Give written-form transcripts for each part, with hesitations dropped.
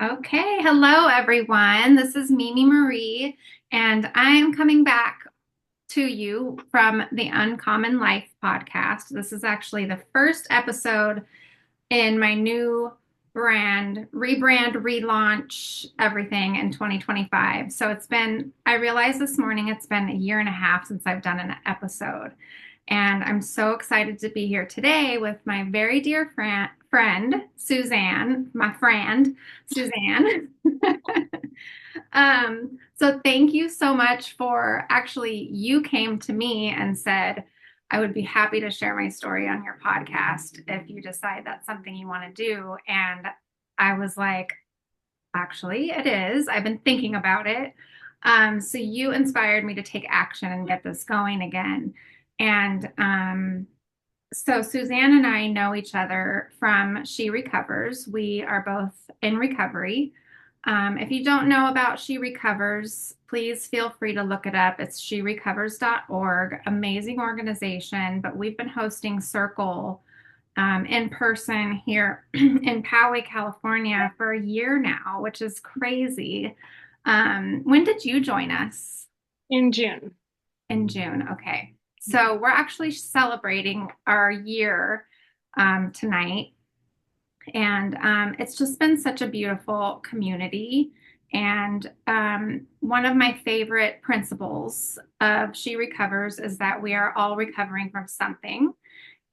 Okay, hello everyone. This is Mimi Marie, and I'm coming back to you from the Uncommon Life podcast. This is actually the first episode in my new rebrand, relaunch, everything in 2025. So I realized this morning it's been a year and a half since I've done an episode. And I'm so excited to be here today with my very dear friend Suzanne, my friend, Suzanne. So thank you so much for actually, you came to me and said, I would be happy to share my story on your podcast if you decide that's something you want to do. And I was like, actually, it is. I've been thinking about it. So you inspired me to take action and get this going again. And so Suzanne and I know each other from She Recovers. We are both in recovery. If you don't know about She Recovers, please feel free to look it up. It's sherecovers.org, amazing organization. But we've been hosting Circle in person here in Poway, California for a year now, which is crazy. When did you join us? In June. In June. Okay. So we're actually celebrating our year tonight. And it's just been such a beautiful community. And one of my favorite principles of She Recovers is that we are all recovering from something.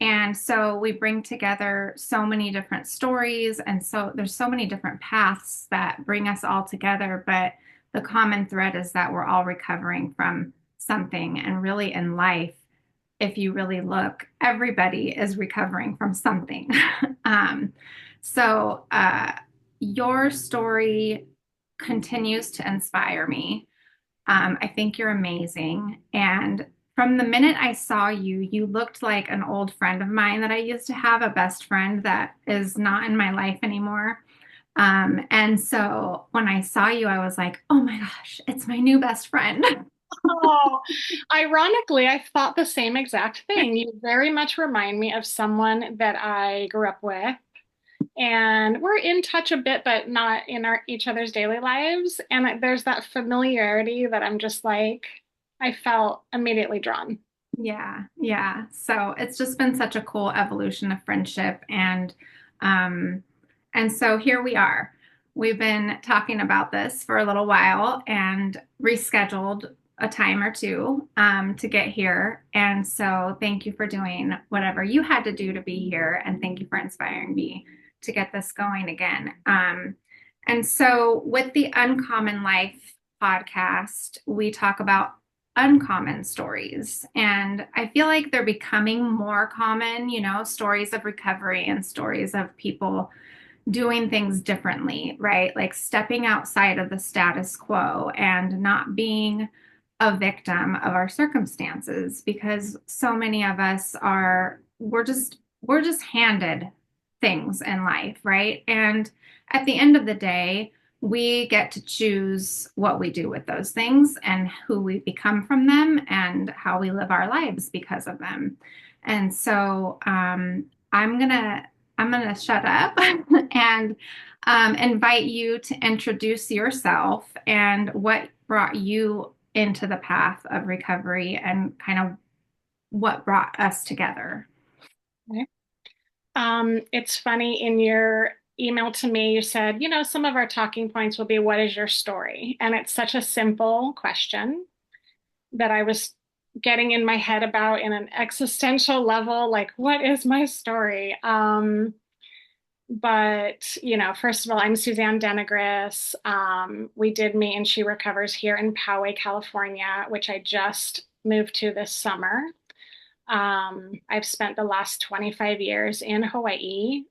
And so we bring together so many different stories. And so there's so many different paths that bring us all together. But the common thread is that we're all recovering from something. And really in life, if you really look, everybody is recovering from something. um, so your story continues to inspire me. I think you're amazing. And from the minute I saw you, you looked like an old friend of mine that I used to have, a best friend that is not in my life anymore. And so when I saw you, I was like, oh my gosh, it's my new best friend. Oh, ironically, I thought the same exact thing. You very much remind me of someone that I grew up with, and we're in touch a bit, but not in each other's daily lives. And there's that familiarity that I'm just like, I felt immediately drawn. Yeah, yeah. So it's just been such a cool evolution of friendship um and so here we are. We've been talking about this for a little while and rescheduled a time or two to get here. And so thank you for doing whatever you had to do to be here, and thank you for inspiring me to get this going again. And so with the Uncommon Life podcast, we talk about uncommon stories. And I feel like they're becoming more common, stories of recovery and stories of people doing things differently, right? Like stepping outside of the status quo and not being a victim of our circumstances, because so many of us we're just handed things in life, right? And at the end of the day, we get to choose what we do with those things and who we become from them and how we live our lives because of them. And so I'm gonna shut up and invite you to introduce yourself and what brought you into the path of recovery and kind of what brought us together. Okay. It's funny in your email to me, you said, some of our talking points will be, what is your story? And it's such a simple question that I was getting in my head about in an existential level, like, what is my story? But first of all, I'm Suzanne Denigris. We did meet and She Recovers here in Poway, California, which I just moved to this summer. I've spent the last 25 years in Hawaii.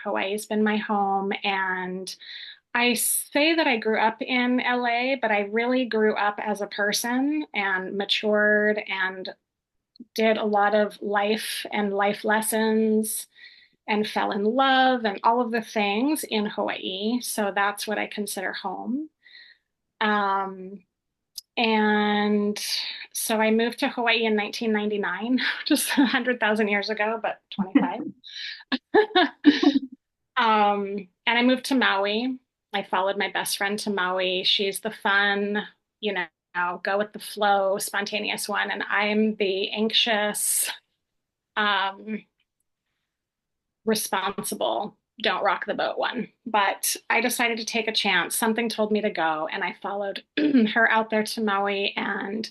Hawaii's been my home, and I say that I grew up in LA, but I really grew up as a person and matured and did a lot of life and life lessons and fell in love and all of the things in Hawaii. So that's what I consider home. Um, and so I moved to Hawaii in 1999, just 100,000 years ago, but 25. And I moved to Maui. I followed my best friend to Maui. She's the fun, you know, go with the flow, spontaneous one, and I'm the anxious, um, responsible, don't rock the boat one. But I decided to take a chance. Something told me to go, and I followed her out there to Maui and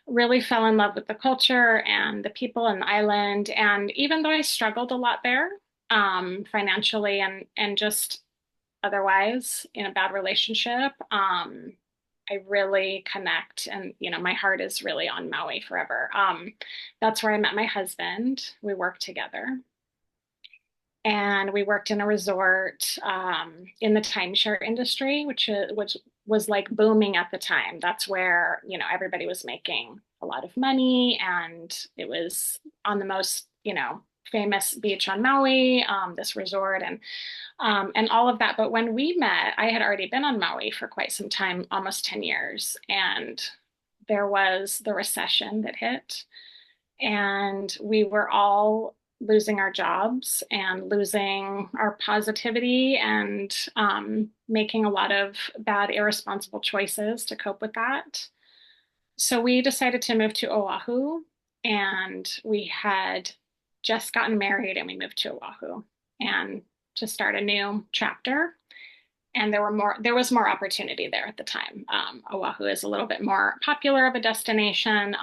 really fell in love with the culture and the people and the island. And even though I struggled a lot there, financially and just otherwise in a bad relationship, I really connect, and my heart is really on Maui forever. That's where I met my husband. We worked together, and we worked in a resort, in the timeshare industry, which was like booming at the time. That's where everybody was making a lot of money, and it was on the most famous beach on Maui, this resort, and all of that. But when we met, I had already been on Maui for quite some time, almost 10 years, and there was the recession that hit, and we were all losing our jobs and losing our positivity, and making a lot of bad, irresponsible choices to cope with that. So we decided to move to Oahu, and we had just gotten married, and we moved to Oahu and to start a new chapter. And there was more opportunity there at the time. Oahu is a little bit more popular of a destination,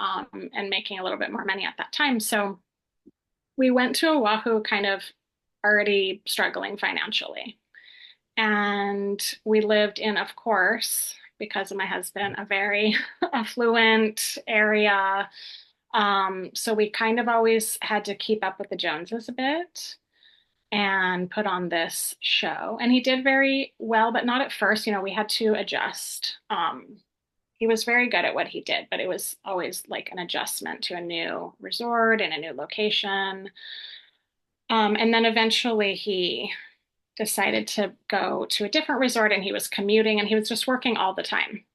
and making a little bit more money at that time. So we went to Oahu kind of already struggling financially. And we lived in, of course, because of my husband, a very affluent area. So we kind of always had to keep up with the Joneses a bit and put on this show. And he did very well, but not at first. We had to adjust. He was very good at what he did, but it was always like an adjustment to a new resort and a new location. And then eventually he decided to go to a different resort, and he was commuting, and he was just working all the time.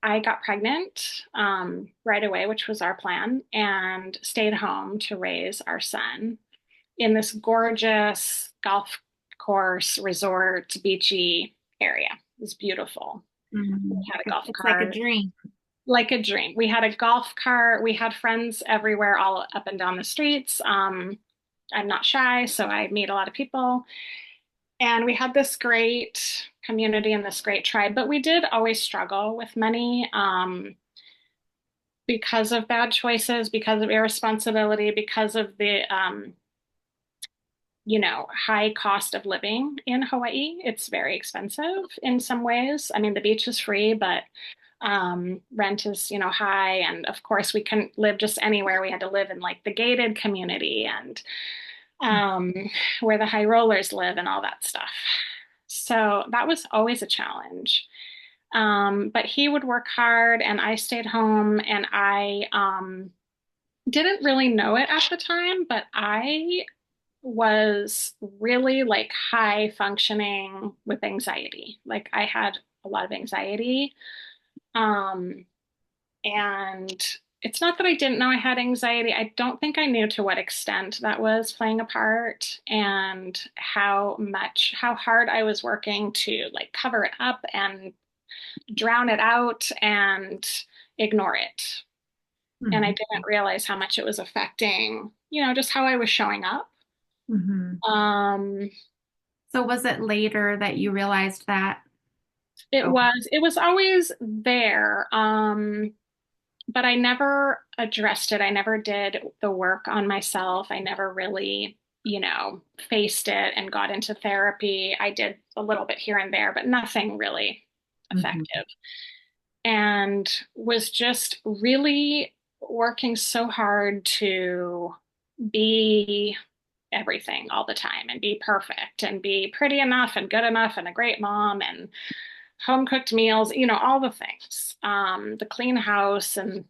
I got pregnant, right away, which was our plan, and stayed home to raise our son in this gorgeous golf course, resort, beachy area. It was beautiful. We had a golf It's like a cart, dream. like a dream. We had a golf cart. We had friends everywhere, all up and down the streets. I'm not shy, so I meet a lot of people. And we had this great community and this great tribe, but we did always struggle with money, because of bad choices, because of irresponsibility, because of the high cost of living in Hawaii. It's very expensive in some ways. I mean, the beach is free, but rent is, high. And of course, we couldn't live just anywhere. We had to live in like the gated community, and um, where the high rollers live and all that stuff. So that was always a challenge. But he would work hard, and I stayed home, and I didn't really know it at the time, but I was really like high functioning with anxiety. Like I had a lot of anxiety. Um, and it's not that I didn't know I had anxiety. I don't think I knew to what extent that was playing a part, and how hard I was working to like cover it up and drown it out and ignore it. And I Mhm. didn't realize how much it was affecting, just how I was showing up. Mhm. Um, So was it later that you realized that? it Oh. was always there. But I never addressed it. I never did the work on myself. I never really, faced it and got into therapy. I did a little bit here and there, but nothing really Mhm. effective. And was just really working so hard to be everything all the time and be perfect and be pretty enough and good enough and a great mom and home cooked meals, all the things, the clean house and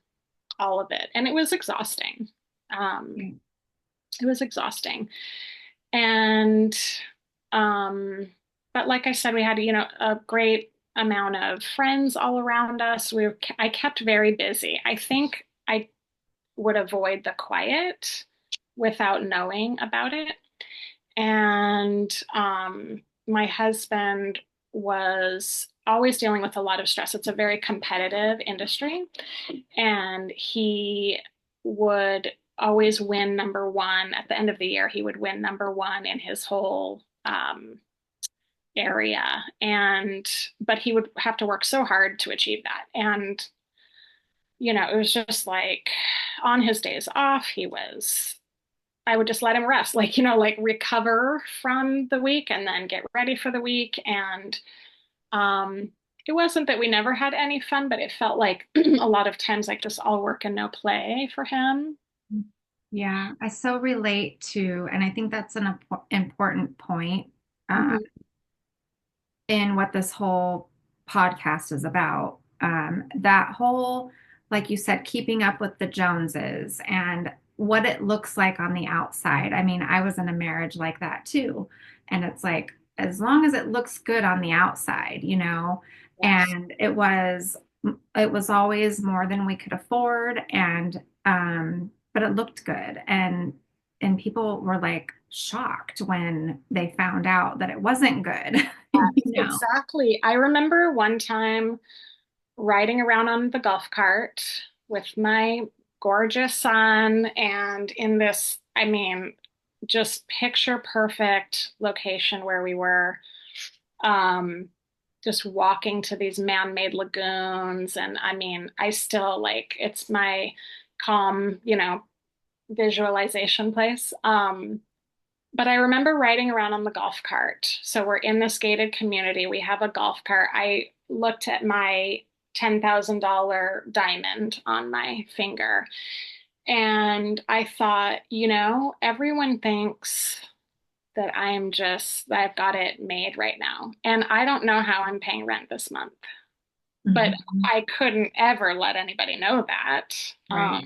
all of it. And it was exhausting. Um, Right. it was exhausting. And, um, but like I said, we had, a great amount of friends all around us. I kept very busy. I think I would avoid the quiet without knowing about it. And my husband was always dealing with a lot of stress. It's a very competitive industry, and he would always win number one at the end of the year. He would win number one in his whole area, and but he would have to work so hard to achieve that. And it was just like on his days off, I would just let him rest, like recover from the week and then get ready for the week. And um, it wasn't that we never had any fun, but it felt like a lot of times like just all work and no play for him. Yeah, I so relate to, and I think that's an important point uh, Mhm. in what this whole podcast is about. That whole, like you said, keeping up with the Joneses and what it looks like on the outside. I mean, I was in a marriage like that too. And it's like, as long as it looks good on the outside, Yes. and it was always more than we could afford. And but it looked good. And people were like shocked when they found out that it wasn't good, you know. Exactly. I remember one time riding around on the golf cart with my gorgeous son and in this, I mean, just picture perfect location where we were, um, just walking to these man-made lagoons. And I mean, I still like it's my calm, visualization place. But I remember riding around on the golf cart. So we're in this gated community. We have a golf cart. I looked at my $10,000 diamond on my finger and I thought, everyone thinks that that I've got it made right now. And I don't know how I'm paying rent this month, but Mhm. I couldn't ever let anybody know that. Right.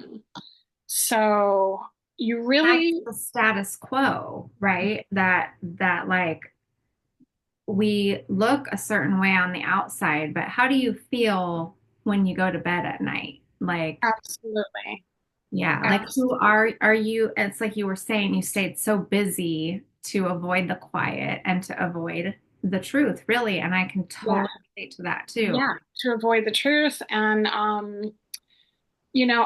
So you That's really the status quo, right? That like we look a certain way on the outside, but how do you feel when you go to bed at night? Like, absolutely, yeah, like who absolutely. are you? It's like you were saying, you stayed so busy to avoid the quiet and to avoid the truth, really. And I can Yeah. totally relate to that too. Yeah, to avoid the truth. And,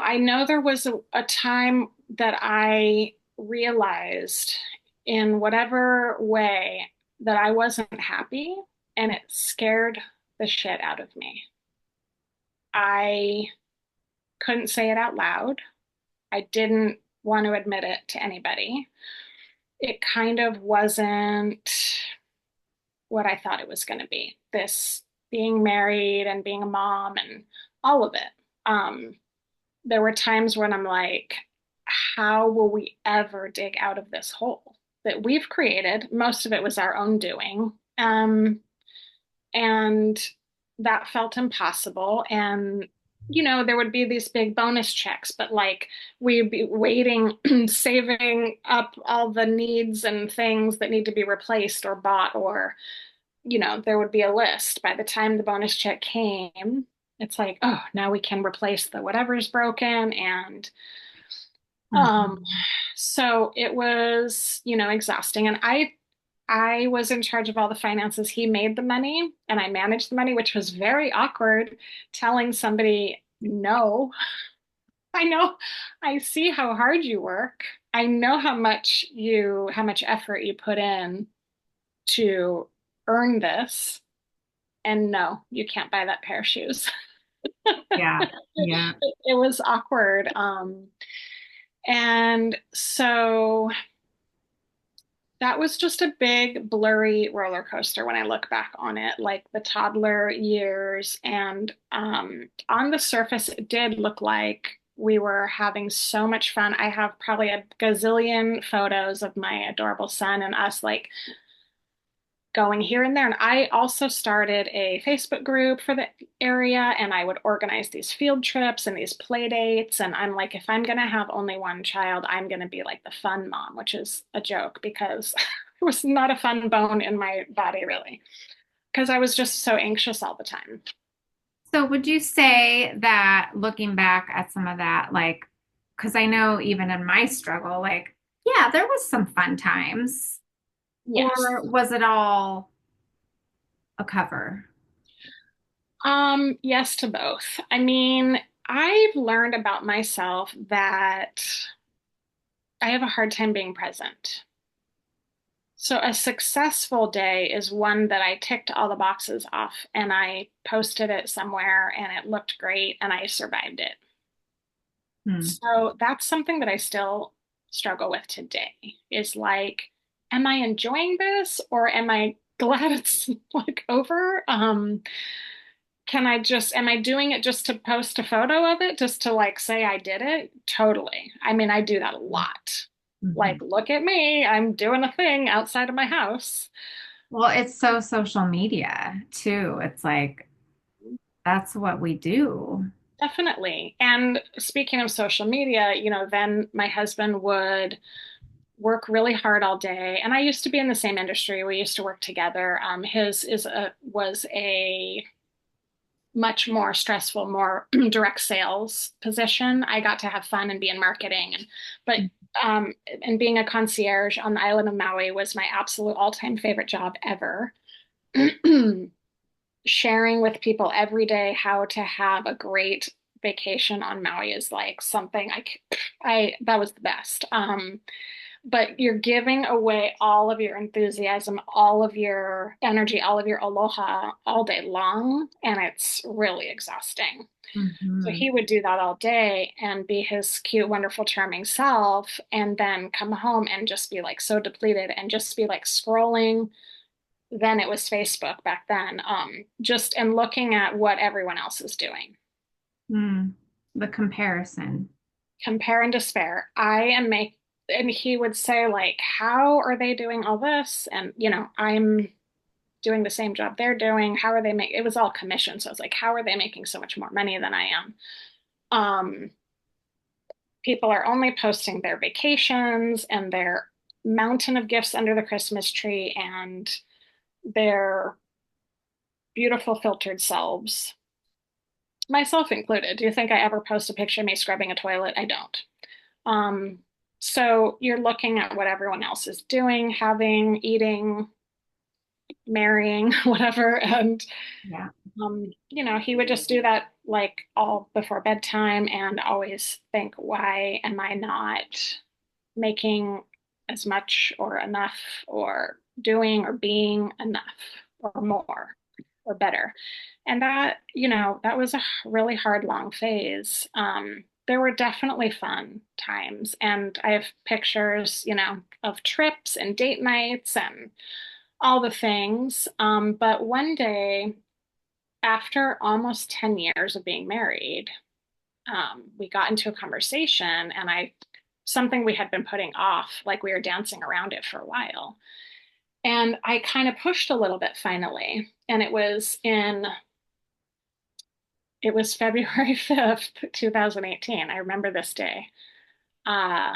I know there was a time that I realized in whatever way that I wasn't happy, and it scared the shit out of me. I couldn't say it out loud. I didn't want to admit it to anybody. It kind of wasn't what I thought it was going to be. This being married and being a mom and all of it. Um, there were times when I'm like, how will we ever dig out of this hole that we've created? Most of it was our own doing. And that felt impossible. And, there would be these big bonus checks, but like we'd be waiting, saving up all the needs and things that need to be replaced or bought, or, there would be a list. By the time the bonus check came, it's like, oh, now we can replace the whatever's broken. And um, Mhm. so it was, exhausting. And I was in charge of all the finances. He made the money and I managed the money, which was very awkward telling somebody, no, I know, I see how hard you work. I know how much effort you put in to earn this. And no, you can't buy that pair of shoes. Yeah. Yeah. It was awkward. And so that was just a big, blurry roller coaster when I look back on it, like the toddler years. And on the surface, it did look like we were having so much fun. I have probably a gazillion photos of my adorable son and us like going here and there. And I also started a Facebook group for the area and I would organize these field trips and these play dates. And I'm like, if I'm going to have only one child, I'm going to be like the fun mom, which is a joke because it was not a fun bone in my body, really, because I was just so anxious all the time. So would you say that looking back at some of that, like, because I know even in my struggle, like, yeah, there was some fun times, Yes. or was it all a cover? Yes to both. I mean, I've learned about myself that I have a hard time being present. So a successful day is one that I ticked all the boxes off and I posted it somewhere and it looked great and I survived it. Hmm. So that's something that I still struggle with today is like, am I enjoying this or am I glad it's like over? Am I doing it just to post a photo of it, just to like say I did it? Totally. I mean, I do that a lot. Like, Mhm. look at me, I'm doing a thing outside of my house. Well, it's so social media too. It's like that's what we do. Definitely. And speaking of social media, then my husband would work really hard all day. And I used to be in the same industry. We used to work together. His was a much more stressful, more direct sales position. I got to have fun and be in marketing, but and being a concierge on the island of Maui was my absolute all-time favorite job ever. Sharing with people every day how to have a great vacation on Maui is like something I that was the best. But you're giving away all of your enthusiasm, all of your energy, all of your aloha all day long, and it's really exhausting. So Hmm. he would do that all day and be his cute, wonderful, charming self, and then come home and just be like so depleted and just be like scrolling. Then it was Facebook back then, just and looking at what everyone else is doing. Hmm. The comparison. Compare and despair. And he would say, like, how are they doing all this? And, I'm doing the same job they're doing. How are they making it was all commission. So I was like, how are they making so much more money than I am? Um, People are only posting their vacations and their mountain of gifts under the Christmas tree and their beautiful filtered selves, myself included. Do you think I ever post a picture of me scrubbing a toilet? I don't. Um, so you're looking at what everyone else is doing, having, eating, marrying, whatever. And, Yeah. he would just do that like all before bedtime and always think, why am I not making as much or enough or doing or being enough or more or better? And that was a really hard, long phase. There were definitely fun times. And I have pictures, of trips and date nights and all the things. But one day, after almost 10 years of being married, we got into a conversation and something we had been putting off, like we were dancing around it for a while. And I kind of pushed a little bit finally. And it was February 5th, 2018. I remember this day. I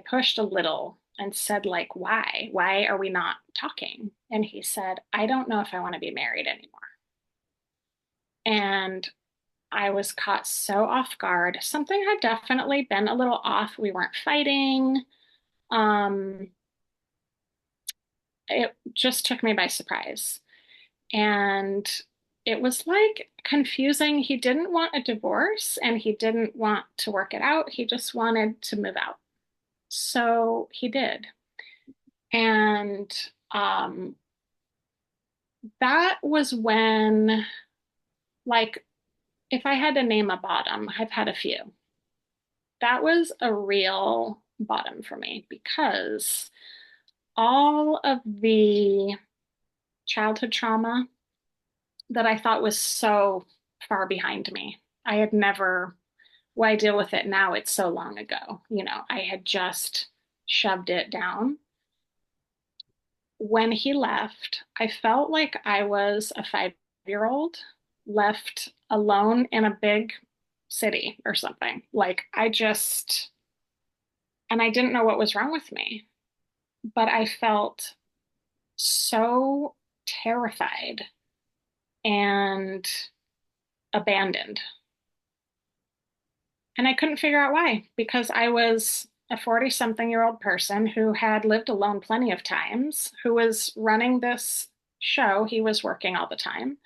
pushed a little and said, like, why? Why are we not talking? And he said, I don't know if I want to be married anymore. And I was caught so off guard. Something had definitely been a little off. We weren't fighting. Um, it just took me by surprise. And it was like confusing. He didn't want a divorce and he didn't want to work it out. He just wanted to move out. So he did. And um, that was when, like, if I had to name a bottom, I've had a few. That was a real bottom for me because all of the childhood trauma that I thought was so far behind me, I had never, well, I deal with it now, it's so long ago. I had just shoved it down. When he left, I felt like I was a 5-year old left alone in a big city or something. Like and I didn't know what was wrong with me, but I felt so terrified and abandoned. And I couldn't figure out why, because I was a 40-something-year-old person who had lived alone plenty of times, who was running this show. He was working all the time.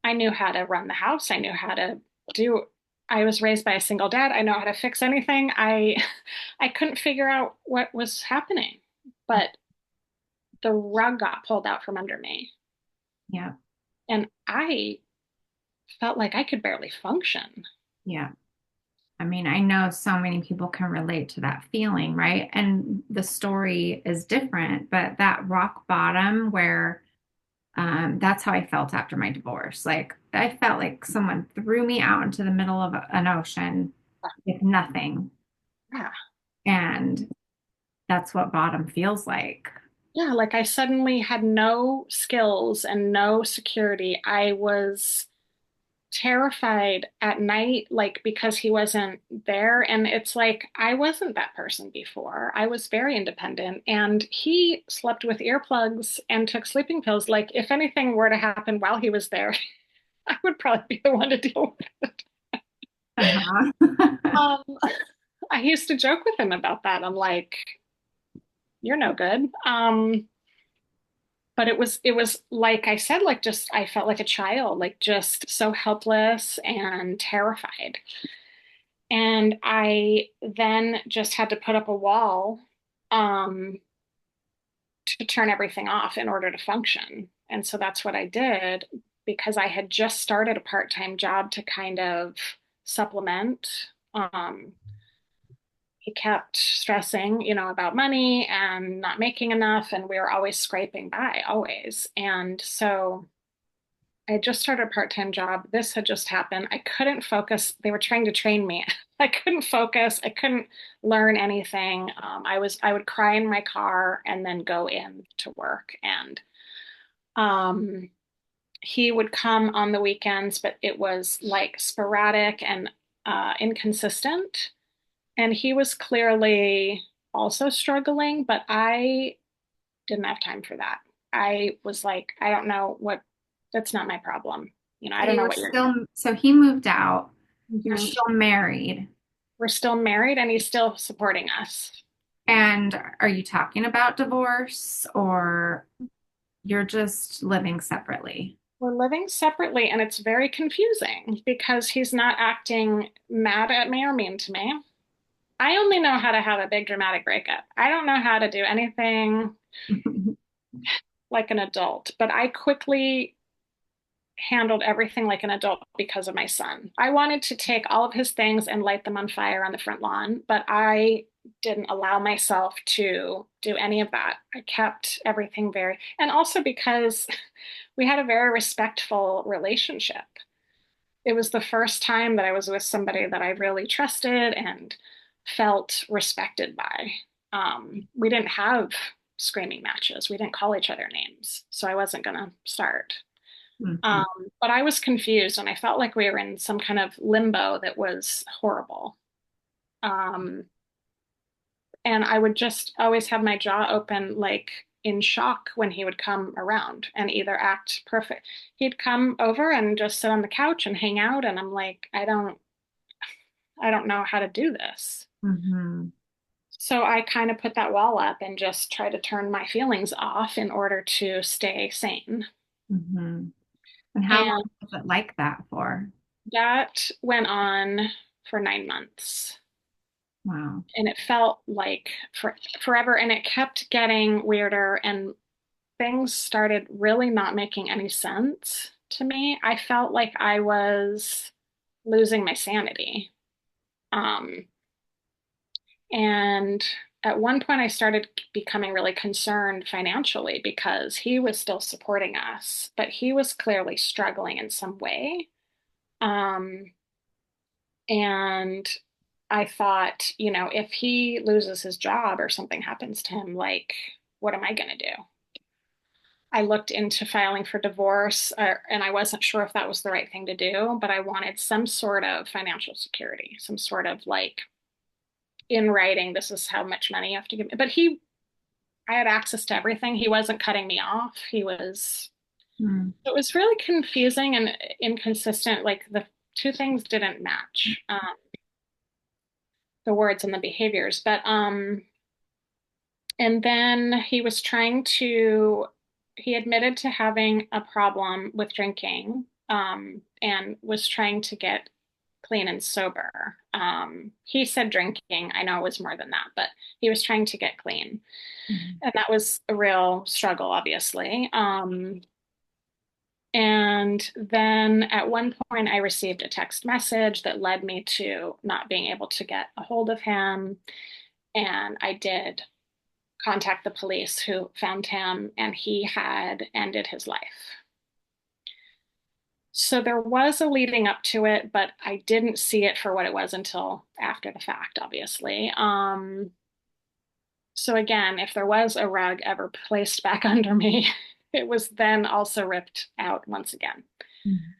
I knew how to run the house. I knew how to do I was raised by a single dad. I know how to fix anything. I couldn't figure out what was happening. But the rug got pulled out from under me. Yeah. And I felt like I could barely function. Yeah. I mean, I know so many people can relate to that feeling, right? And the story is different, but that rock bottom where that's how I felt after my divorce. Like I felt like someone threw me out into the middle of an ocean with nothing. Yeah. And that's what bottom feels like. Yeah, like I suddenly had no skills and no security. I was terrified at night, like because he wasn't there. And it's like I wasn't that person before. I was very independent, and he slept with earplugs and took sleeping pills. Like if anything were to happen while he was there, I would probably be the one to deal with it. Uh-huh. Um, I used to joke with him about that. I'm like, you're no good. But it was like I said, like just I felt like a child, like just so helpless and terrified. And I then just had to put up a wall um, to turn everything off in order to function. And so that's what I did because I had just started a part-time job to kind of supplement. Um, he kept stressing, about money and not making enough, and we were always scraping by, always. And so I had just started a part-time job. This had just happened. I couldn't focus. They were trying to train me. I couldn't focus. I couldn't learn anything. I would cry in my car and then go in to work. And um, he would come on the weekends, but it was like sporadic and inconsistent. And he was clearly also struggling, but I didn't have time for that. I was like, I don't know what, that's not my problem. I So don't you know were what you're still, so he moved out. You're doing. still married. We're still married and he's still supporting us. And are you talking about divorce or you're just living separately? We're living separately and it's very confusing because he's not acting mad at me or mean to me. I only know how to have a big dramatic breakup. I don't know how to do anything like an adult, but I quickly handled everything like an adult because of my son. I wanted to take all of his things and light them on fire on the front lawn, but I didn't allow myself to do any of that. I kept everything and also because we had a very respectful relationship. It was the first time that I was with somebody that I really trusted and felt respected by. We didn't have screaming matches. We didn't call each other names. So I wasn't going to start. Mhm. Um, but I was confused and I felt like we were in some kind of limbo that was horrible. Um, and I would just always have my jaw open, like in shock when he would come around and either act perfect. He'd come over and just sit on the couch and hang out, and I'm like, I don't know how to do this. Mhm. So I kind of put that wall up and just try to turn my feelings off in order to stay sane. Mhm. And how long And was it like that for? that went on for 9 months. Wow. And it felt like forever. And it kept getting weirder, and things started really not making any sense to me. I felt like I was losing my sanity. Um, and at one point, I started becoming really concerned financially because he was still supporting us, but he was clearly struggling in some way. Um, and I thought, if he loses his job or something happens to him, like, what am I going to do? I looked into filing for divorce, and I wasn't sure if that was the right thing to do, but I wanted some sort of financial security, some sort of like in writing, this is how much money you have to give me. But I had access to everything. He wasn't cutting me off. Mm. It was really confusing and inconsistent. Like the two things didn't match, the words and the behaviors. And then he was trying to he admitted to having a problem with drinking, and was trying to get clean and sober. He said drinking. I know it was more than that, but he was trying to get clean. Mhm. And that was a real struggle, obviously. And then at one point, I received a text message that led me to not being able to get a hold of him. And I did contact the police who found him, and he had ended his life. So there was a leading up to it, but I didn't see it for what it was until after the fact, obviously. So again, if there was a rug ever placed back under me, it was then also ripped out once again. Mhm.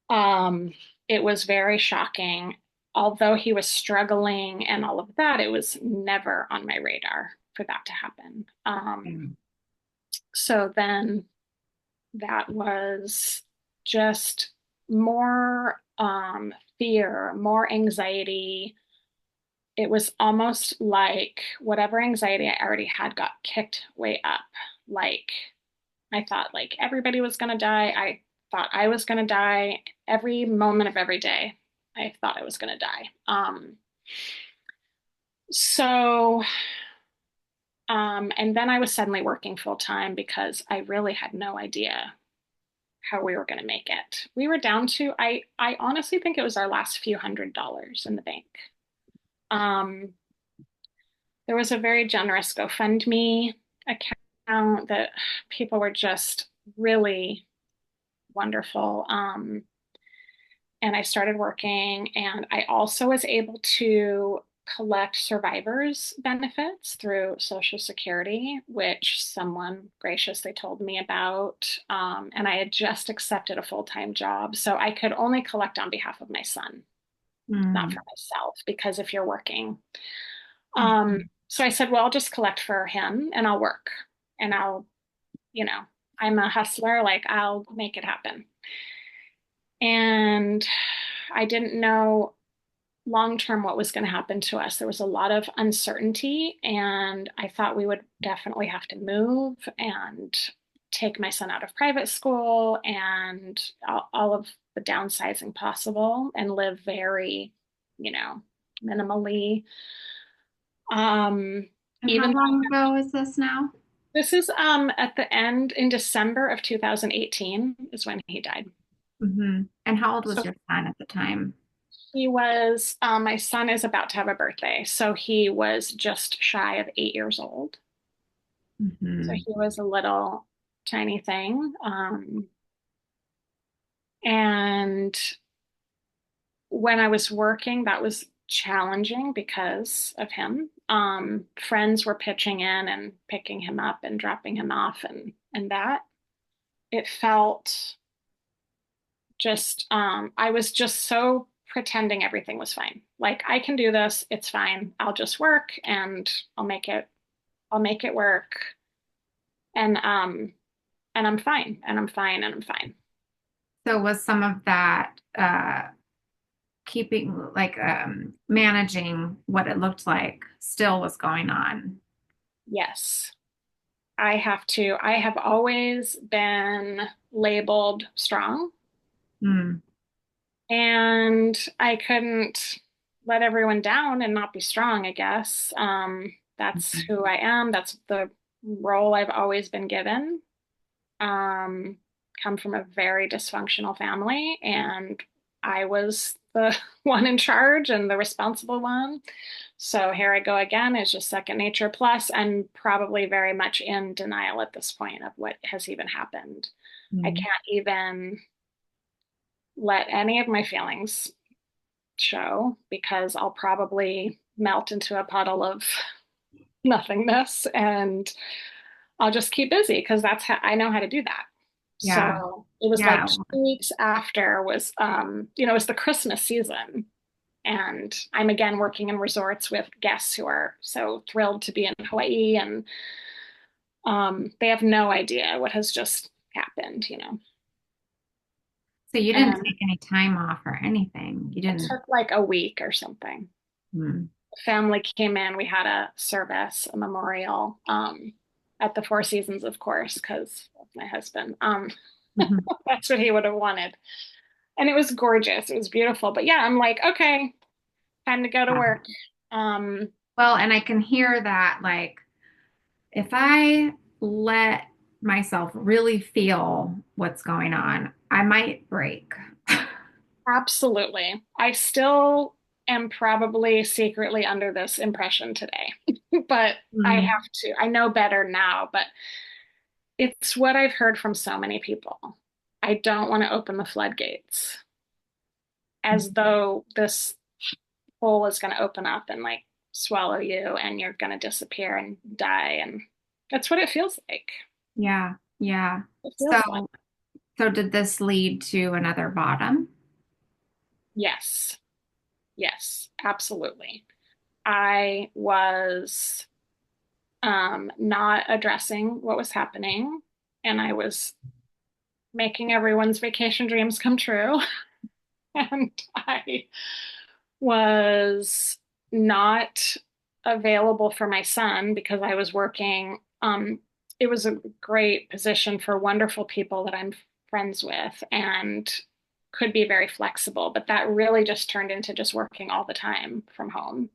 Um, it was very shocking. Although he was struggling and all of that, it was never on my radar for that to happen. So then that was just more fear, more anxiety. It was almost like whatever anxiety I already had got kicked way up. Like I thought like everybody was going to die. I thought I was going to die every moment of every day. I thought I was going to die. So, and then I was suddenly working full time because I really had no idea how we were going to make it. We were down to, I honestly think it was our last few $100s in the bank. Um, there was a very generous GoFundMe account that people were just really wonderful. And I started working, and I also was able to collect survivors benefits through Social Security, which someone graciously told me about. And I had just accepted a full-time job, so I could only collect on behalf of my son, not Mm. for myself, because if you're working. Mhm. So I said, well, I'll just collect for him and I'll work and I'll, you know, I'm a hustler, like I'll make it happen. And I didn't know long term what was going to happen to us. There was a lot of uncertainty, and I thought we would definitely have to move and take my son out of private school and all of the downsizing possible and live very, you know, minimally. Um, And how Even long ago is this now? this is at the end in December of 2018 is when he died. And how old was So your son at the time? he was, my son is about to have a birthday. So he was just shy of 8 years old. So Hmm. he was a little tiny thing. And when I was working, that was challenging because of him. Friends were pitching in and picking him up and dropping him off, and that it felt just, I was just so pretending everything was fine. Like I can do this, it's fine. I'll just work and I'll make it work. And and I'm fine and I'm fine and I'm fine. So was some of that keeping like managing what it looked like still was going on? Yes. I have always been labeled strong, Mm. and I couldn't let everyone down and not be strong, I guess. That's Mhm. who I am. That's the role I've always been given. Um, come from a very dysfunctional family, and I was the one in charge and the responsible one. So here I go again. It's just second nature. Plus, I'm probably very much in denial at this point of what has even happened. I Mm. can't even let any of my feelings show because I'll probably melt into a puddle of nothingness and I'll just keep busy because that's how I know how to do that. Yeah. So it was like Yeah. 2 weeks after was, it was the Christmas season. And I'm again working in resorts with guests who are so thrilled to be in Hawaii, and they have no idea what has just happened. So you didn't And take any time off or anything. You it didn't. took like a week or something. Mm. The family came in, we had a service, a memorial. at the Four Seasons, of course, because of my husband. Mhm. That's what he would have wanted. And it was gorgeous. It was beautiful. But yeah, I'm like, okay, time to go to Yeah. work. Um, Well, and I can hear that, like, if I let myself really feel what's going on, I might break. Absolutely. I still am probably secretly under this impression today, but I Mm, have to. I know better now, but it's what I've heard from so many people. I don't want to open the floodgates as though this hole is going to open up and like swallow you and you're going to disappear and die. And that's what it feels like. yeah, yeah. It So, feels like. so did this lead to another bottom? Yes, yes, absolutely. I was not addressing what was happening, and I was making everyone's vacation dreams come true. And I was not available for my son because I was working. It was a great position for wonderful people that I'm friends with and could be very flexible, but that really just turned into just working all the time from home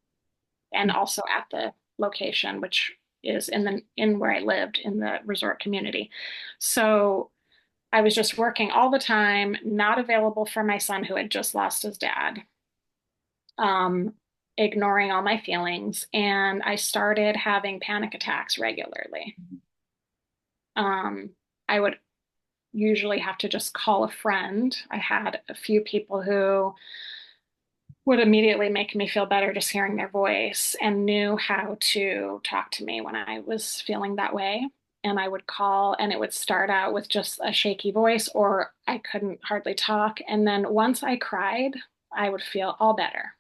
and also at the location, which is in where I lived in the resort community. So I was just working all the time, not available for my son who had just lost his dad, um, ignoring all my feelings, and I started having panic attacks regularly. Um, I would usually have to just call a friend. I had a few people who would immediately make me feel better just hearing their voice and knew how to talk to me when I was feeling that way. And I would call, and it would start out with just a shaky voice, or I couldn't hardly talk. And then once I cried, I would feel all better.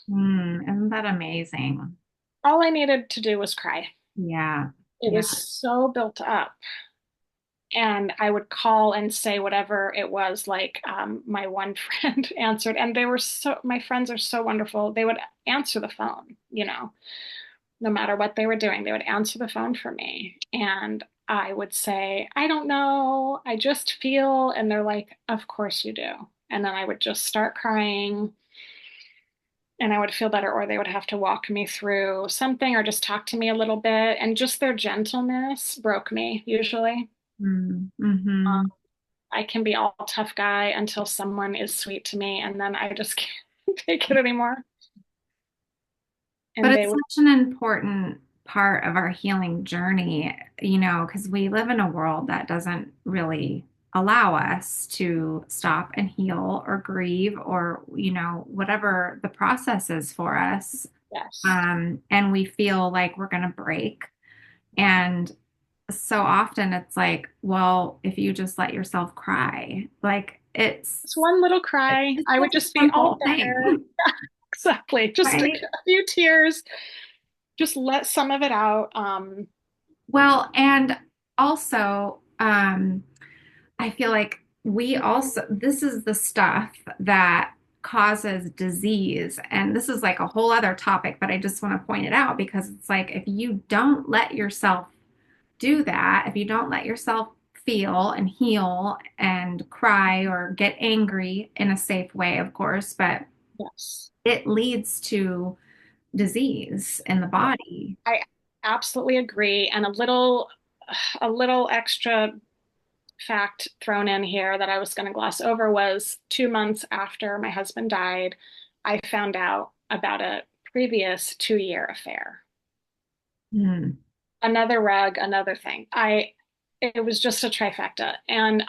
Isn't that amazing? All I needed to do was cry. Yeah, It yeah. was so built up. And I would call and say whatever it was. Like my one friend answered, and they were so, my friends are so wonderful. They would answer the phone, no matter what they were doing, they would answer the phone for me. And I would say, I don't know, I just feel. And they're like, of course you do. And then I would just start crying and I would feel better, or they would have to walk me through something or just talk to me a little bit. And just their gentleness broke me usually. Mm-hmm. I can be all tough guy until someone is sweet to me, and then I just can't take it anymore. But And they it's would, such an important part of our healing journey, because we live in a world that doesn't really allow us to stop and heal or grieve or, whatever the process is for us. yes. And we feel like we're going to break. And so often it's like, well, if you just let yourself cry, like It's one little it's cry. just I would such a just be all simple better. thing, Exactly. Just a right? few tears. Just let some of it out. Well, and also, I feel like this is the stuff that causes disease. And this is like a whole other topic, but I just want to point it out because it's like if you don't let yourself do that, if you don't let yourself feel and heal and cry or get angry in a safe way, of course, but Yes. it leads to disease in the Yeah. body. I absolutely agree. And a little extra fact thrown in here that I was going to gloss over was 2 months after my husband died, I found out about a previous 2-year affair. Mm, Another rug, another thing. It was just a trifecta. And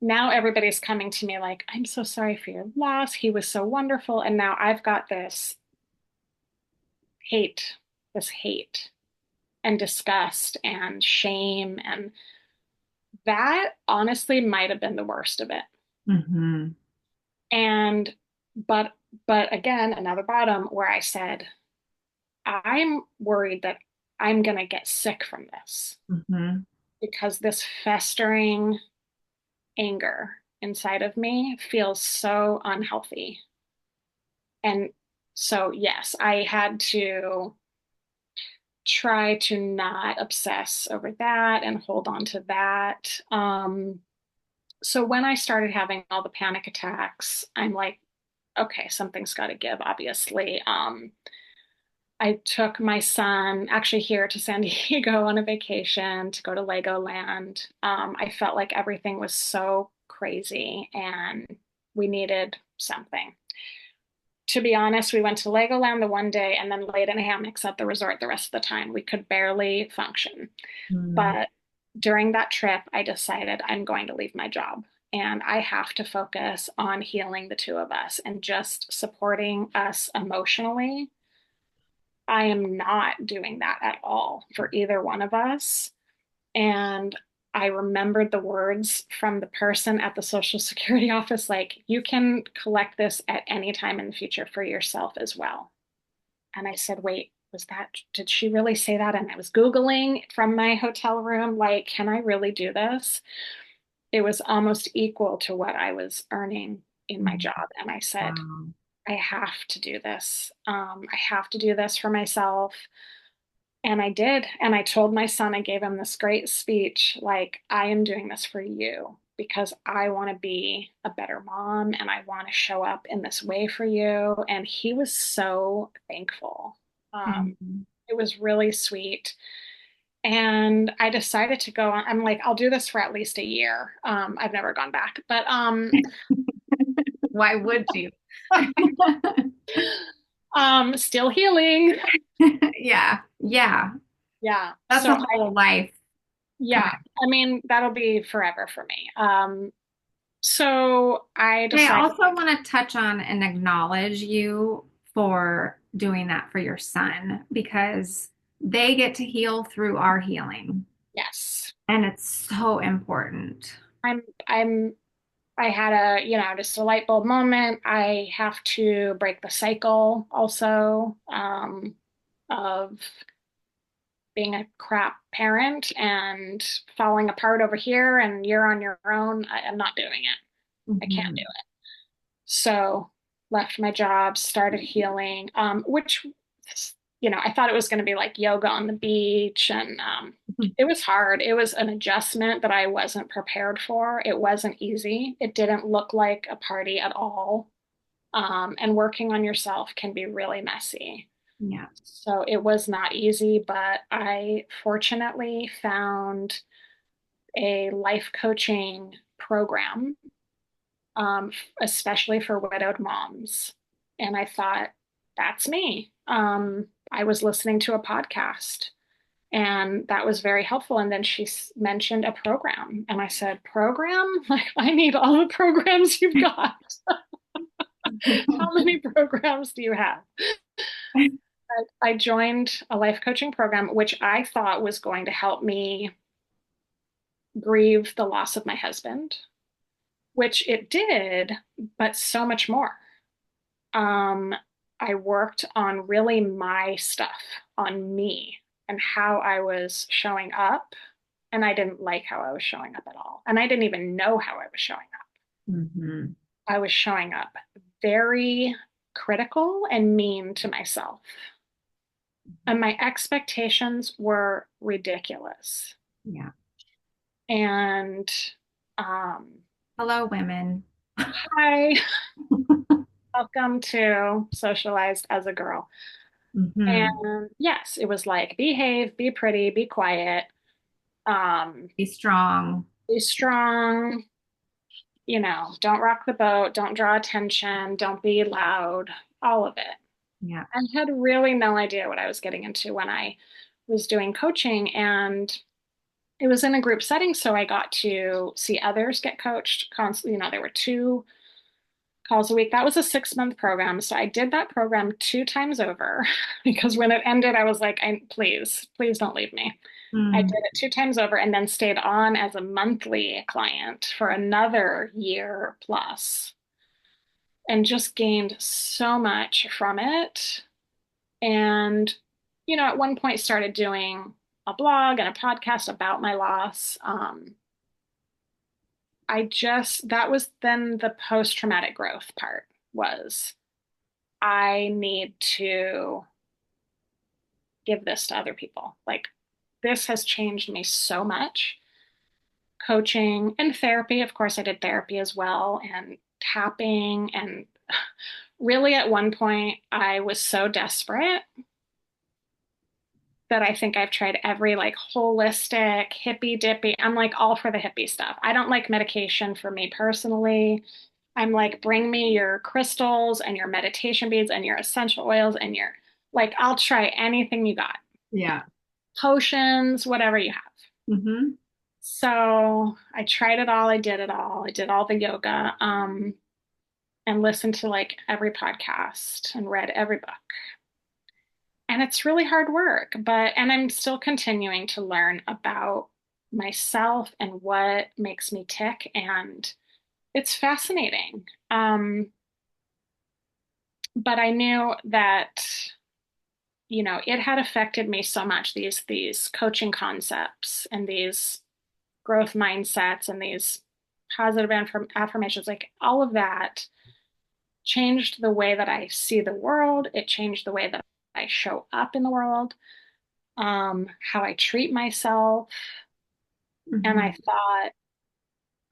now everybody's coming to me like, I'm so sorry for your loss. He was so wonderful. And now I've got hate, this hate and disgust and shame. And that honestly might have been the worst of it. hmm And but but again, another bottom where I said, I'm worried that I'm gonna get sick from this hmm because this festering anger inside of me feels so unhealthy. And so yes, I had to try to not obsess over that and hold on to that. So when I started having all the panic attacks, I'm like, okay, something's got to give, obviously. I took my son actually here to San Diego on a vacation to go to Legoland. I felt like everything was so crazy and we needed something. To be honest, we went to Legoland the one day and then laid in hammocks at the resort the rest of the time. We could barely function. Mm. But during that trip, I decided I'm going to leave my job and I have to focus on healing the two of us and just supporting us emotionally. I am not doing that at all for either one of us. And I remembered the words from the person at the Social Security office like, you can collect this at any time in the future for yourself as well. And I said, wait, did she really say that? And I was Googling from my hotel room, like, can I really do this? It was almost equal to what I was earning in my Mm. job. And I said, Wow. I have to do this. I have to do this for myself. And I did. And I told my son, I gave him this great speech like, I am doing this for you because I want to be a better mom and I want to show up in this way for you. And he was so thankful. Mhm. It was really sweet. And I decided to go on. I'm like, I'll do this for at least a year. I've never gone back, but Why would you? still healing. Yeah, yeah. Yeah. That's a whole life Yeah, commitment. I mean, that'll be forever for me. So I I decided, also want to touch on and acknowledge you for doing that for your son because they get to heal through our healing. yes, And it's so important. I'm, I had just a light bulb moment. I have to break the cycle also, of being a crap parent and falling apart over here and you're on your own. I'm not doing it. I can't do Mhm. it. So left my job, started healing, which, I thought it was going to be like yoga on the beach. And it was hard. It was an adjustment that I wasn't prepared for. It wasn't easy. It didn't look like a party at all. And working on yourself can be really messy. Yeah. So it was not easy, but I fortunately found a life coaching program, um, especially for widowed moms. And I thought, that's me. I was listening to a podcast and that was very helpful. And then she mentioned a program. And I said, program? Like, I need all the programs you've got. How many programs do you have? I joined a life coaching program, which I thought was going to help me grieve the loss of my husband, which it did, but so much more. um, I worked on really my stuff, on me and how I was showing up. And I didn't like how I was showing up at all. And I didn't even know how I was showing up. Mhm. I was showing up very critical and mean to myself. And my expectations were ridiculous. Yeah. And um, Hello, women. hi, welcome to Socialized as a Girl. Mhm. And yes, it was like behave, be pretty, be quiet, um, Be strong. be strong, don't rock the boat, don't draw attention, don't be loud, all of it. Yeah. I had really no idea what I was getting into when I was doing coaching, and it was in a group setting, so I got to see others get coached constantly. There were 2 calls a week. That was a 6-month program. So I did that program 2 times over because when it ended, I was like, please, please don't leave me. I did Mm. it 2 times over and then stayed on as a monthly client for another year plus and just gained so much from it. And, at one point started doing a blog and a podcast about my loss. That was then the post traumatic growth part was I need to give this to other people. Like, this has changed me so much. Coaching and therapy, of course, I did therapy as well, and tapping. And really, at one point, I was so desperate that I think I've tried every like holistic, hippy dippy. I'm like all for the hippie stuff. I don't like medication for me personally. I'm like, bring me your crystals and your meditation beads and your essential oils and your, like, I'll try anything you got. Yeah. Potions, whatever you have. Hmm. So I tried it all. I did it all. I did all the yoga, and listened to like every podcast and read every book. And it's really hard work, and I'm still continuing to learn about myself and what makes me tick. And it's fascinating. But I knew that, it had affected me so much, these coaching concepts and these growth mindsets and these positive affirmations, like all of that changed the way that I see the world. It changed the way that I show up in the world, how I treat myself. And Hmm. I thought,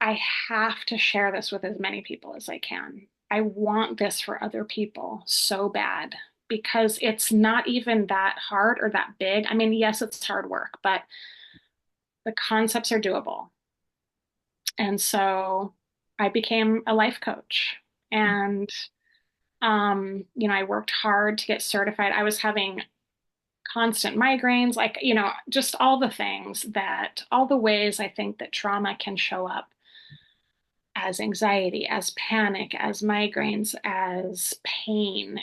I have to share this with as many people as I can. I want this for other people so bad, because it's not even that hard or that big. I mean, yes, it's hard work, but the concepts are doable. And so I became a life coach. And I worked hard to get certified. I was having constant migraines, like, just all the ways I think that trauma can show up as anxiety, as panic, as migraines, as pain.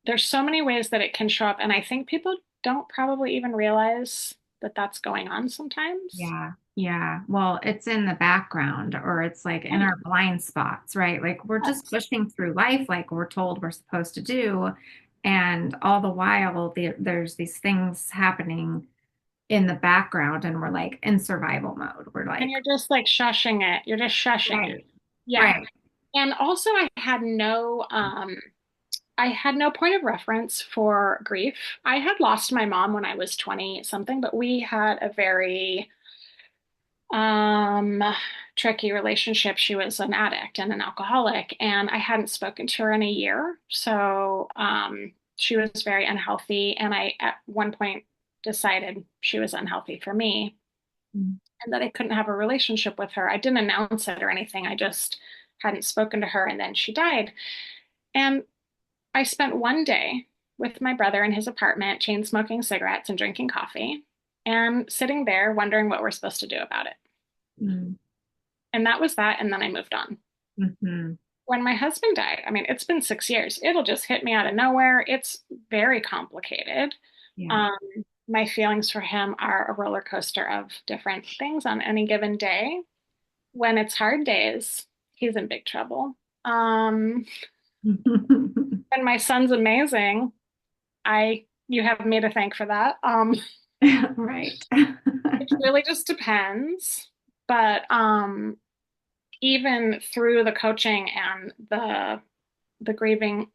There's so many ways that it can show up. And I think people don't probably even realize that that's going on sometimes. Yeah. Yeah. Well, it's in the background or it's like in Right. our blind spots, right? Like we're just Yes. pushing through life like we're told we're supposed to do. And all the while, there's these things happening in the background and we're like in survival mode. We're And like, you're just like shushing it. You're just shushing it. right, Yeah. right. And also I had no point of reference for grief. I had lost my mom when I was 20 something, but we had a very um tricky relationship. She was an addict and an alcoholic, and I hadn't spoken to her in a year. So she was very unhealthy, and I at one point decided she was unhealthy for me and that I couldn't have a relationship with her. I didn't announce it or anything. I just hadn't spoken to her, and then she died. And I spent one day with my brother in his apartment, chain smoking cigarettes and drinking coffee, and sitting there wondering what we're supposed to do about it. Mm-hmm. And that was that. And then I moved on. Mm-hmm. When my husband died, I mean, it's been 6 years. It'll just hit me out of nowhere. It's very complicated. Yeah. Um, my feelings for him are a roller coaster of different things on any given day. When it's hard days, he's in big trouble. Um, and my son's amazing. You have me to thank for that. Right. It really just depends. But even through the coaching and the grieving,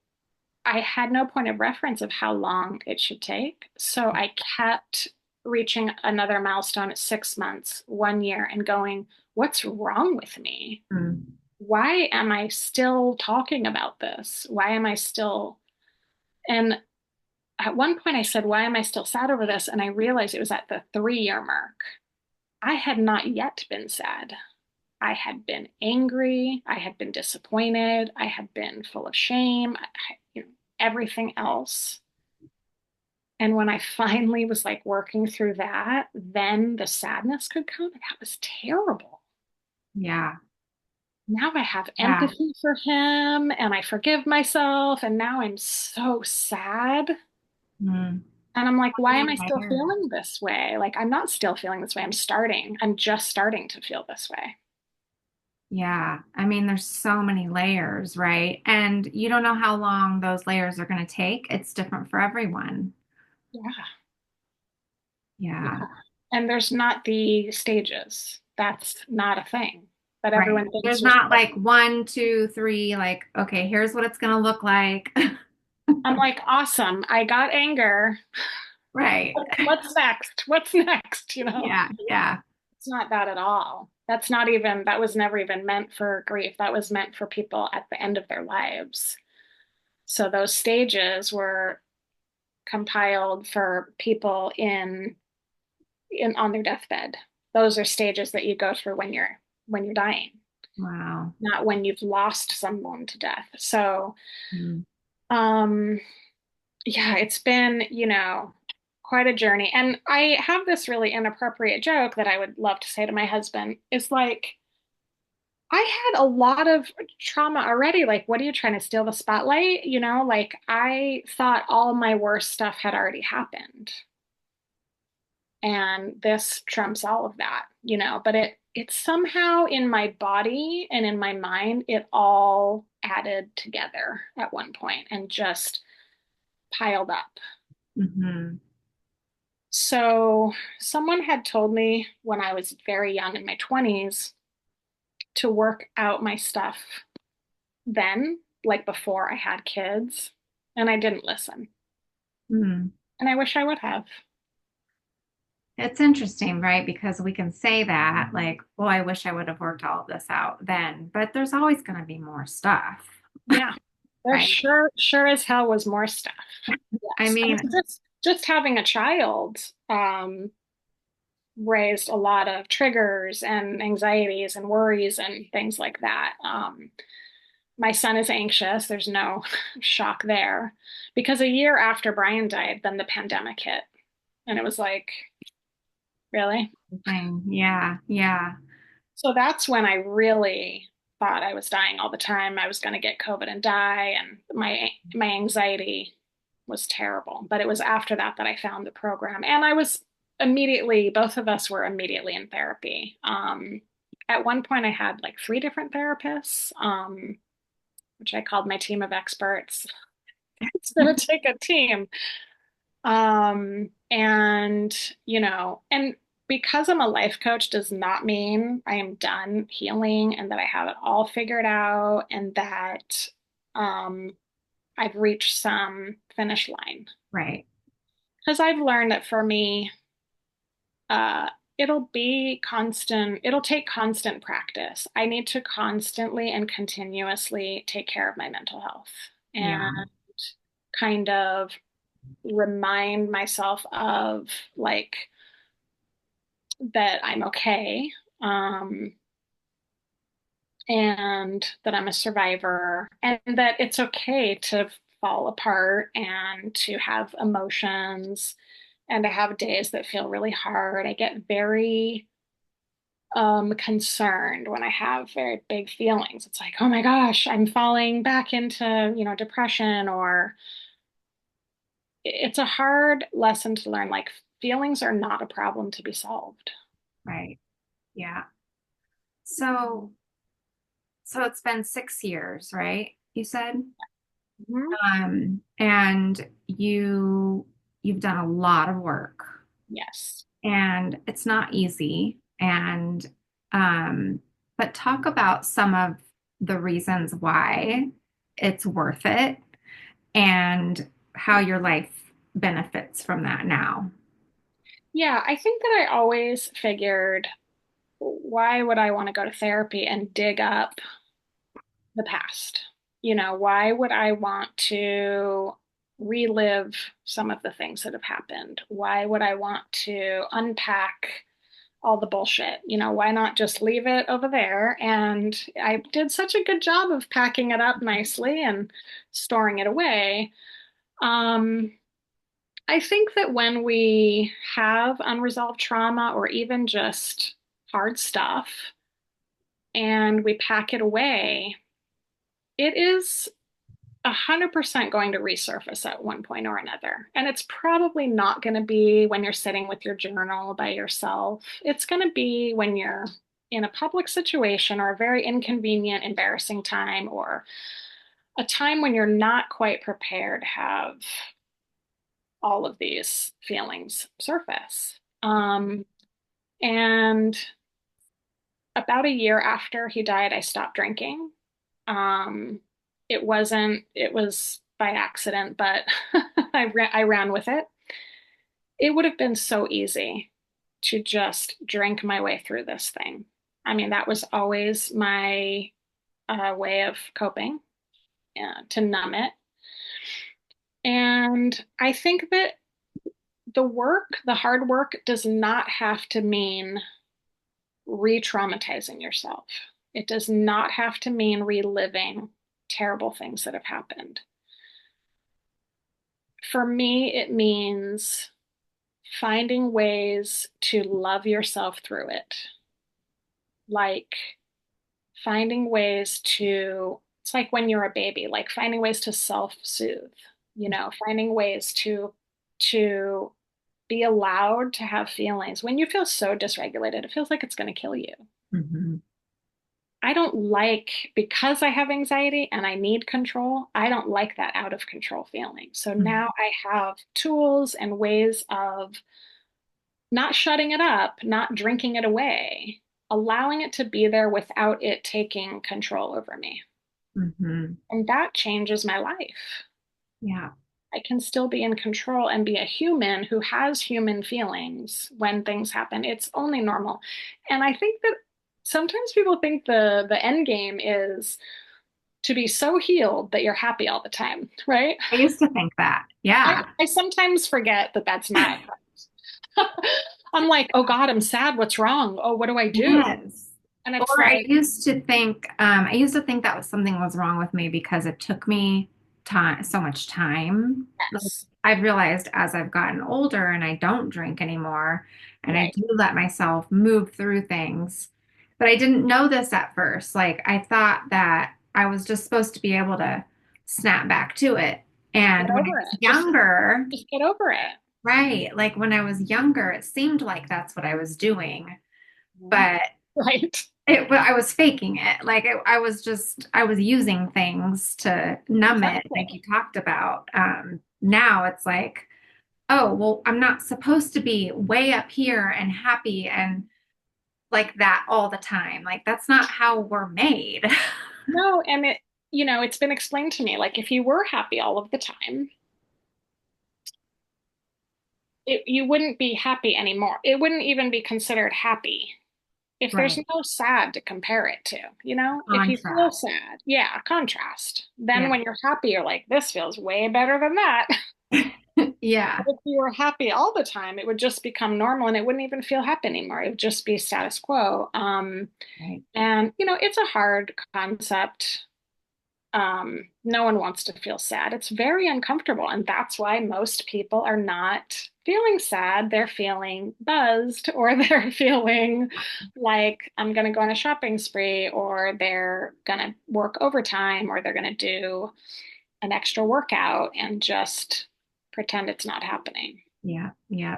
I had no point of reference of how long it should take. So I kept reaching another milestone at 6 months, 1 year, and going, what's wrong with me? Mm. Why am I still talking about this? Why am I still? And at one point I said, why am I still sad over this? And I realized it was at the 3 year mark. I had not yet been sad. I had been angry. I had been disappointed. I had been full of shame, everything else. And when I finally was like working through that, then the sadness could come. That was terrible. Yeah. Now I have Yeah. empathy for him and I forgive myself. And now I'm so sad. Mm. And I'm like, why am I still Layers. feeling this way? Like, I'm not still feeling this way. I'm just starting to feel this way. Yeah. I mean, there's so many layers, right? And you don't know how long those layers are going to take. It's different for everyone. Yeah. Yeah. Yeah. And there's not the stages. That's not a thing. But Right. everyone thinks There's you're not supposed like one, two, three, like, okay, here's what it's going to look like. I'm like, awesome. I got anger. Right. What's next? What's next? Yeah, yeah. It's not that at all. That's not even, that was never even meant for grief. That was meant for people at the end of their lives. So those stages were compiled for people in on their deathbed. Those are stages that you go through when you're dying, Wow. not when you've lost someone to death. So, Mm. um, yeah, it's been, quite a journey. And I have this really inappropriate joke that I would love to say to my husband is like, I had a lot of trauma already. Like, what are you trying to steal the spotlight? Like I thought all my worst stuff had already happened. And this trumps all of that, but it's somehow in my body and in my mind, it all added together at one point and just piled up. Hmm. So someone had told me when I was very young in my 20s to work out my stuff then, like before I had kids, and I didn't listen. Mm. And I wish I would have. It's interesting, right? Because we can say that, like, well, I wish I would have worked all of this out then, but there's always going to be more stuff, Yeah, there right? sure as hell was more stuff. I Yes. And mean, just having a child raised a lot of triggers and anxieties and worries and things like that. My son is anxious. There's no shock there because a year after Brian died, then the pandemic hit. And it was like, really? yeah, yeah, So that's when I really thought I was dying all the time. I was going to get COVID and die, and my anxiety was terrible. But it was after that that I found the program, and I was immediately. Both of us were immediately in therapy. At one point, I had like three different therapists, which I called my team of experts. It's going to take a team. And because I'm a life coach does not mean I am done healing and that I have it all figured out and that um, I've reached some finish line. right, Because I've learned that for me, uh, it'll take constant practice. I need to constantly and continuously take care of my mental health and yeah, kind of remind myself of like that I'm okay, um, and that I'm a survivor, and that it's okay to fall apart and to have emotions and to have days that feel really hard. I get very concerned when I have very big feelings. It's like, oh my gosh, I'm falling back into, depression, or it's a hard lesson to learn. Like, feelings are not a problem to be solved. right, yeah. So, so it's been 6 years, right? You said, Mhm. and you've done a lot of work, Yes. and it's not easy. And but talk about some of the reasons why it's worth it and how your life benefits from that now. Yeah, I think that I always figured, why would I want to go to therapy and dig up the past? Why would I want to relive some of the things that have happened? Why would I want to unpack all the bullshit? Why not just leave it over there? And I did such a good job of packing it up nicely and storing it away. Um, I think that when we have unresolved trauma or even just hard stuff and we pack it away, it is 100% going to resurface at one point or another. And it's probably not going to be when you're sitting with your journal by yourself. It's going to be when you're in a public situation or a very inconvenient, embarrassing time, or a time when you're not quite prepared to have all of these feelings surface. And about a year after he died, I stopped drinking. Um, it was by accident, but I ran with it. It would have been so easy to just drink my way through this thing. I mean, that was always my way of coping, to numb it. And I think that the hard work does not have to mean re-traumatizing yourself. It does not have to mean reliving terrible things that have happened. For me, it means finding ways to love yourself through it. Like finding ways to, it's like when you're a baby, like finding ways to self-soothe, finding ways to be allowed to have feelings. When you feel so dysregulated, it feels like it's going to kill you. Mhm. I don't like, because I have anxiety and I need control, I don't like that out of control feeling. So Mhm. now I have tools and ways of not shutting it up, not drinking it away, allowing it to be there without it taking control over me. Mhm. And that changes my life. Yeah. I can still be in control and be a human who has human feelings when things happen. It's only normal. And I think that sometimes people think the end game is to be so healed that you're happy all the time, right? I used to think that. I, Yeah. I sometimes forget that that's not. I'm like, oh God, I'm sad. What's wrong? Oh, what do I do? Yes. And it's Or like, I used to think that was something was wrong with me because it took me time, so much time. Like, yes, I've realized as I've gotten older and I don't drink anymore and I right. do let myself move through things. But I didn't know this at first. Like I thought that I was just supposed to be able to snap back to it. Get And when I over was it. younger, Just get over it. right, like when I was younger, it seemed like that's what I was doing. Mhm. But Right. I was faking it. Like I was using things to numb it, like Exactly. you talked about. Now it's like, oh, well, I'm not supposed to be way up here and happy and like that all the time. Like that's not how we're made. No, and it's been explained to me, like if you were happy all of the time, you wouldn't be happy anymore. It wouldn't even be considered happy if there's Right. no sad to compare it to, if you feel Contrast. sad, yeah, contrast. Then Yeah. when you're happy, you're like, this feels way better than that. Yeah. If you were happy all the time, it would just become normal and it wouldn't even feel happy anymore. It would just be status quo. Right. And it's a hard concept. No one wants to feel sad. It's very uncomfortable. And that's why most people are not feeling sad. They're feeling buzzed, or they're feeling like I'm going to go on a shopping spree, or they're going to work overtime, or they're going to do an extra workout and just pretend it's not happening. Yeah. Yeah.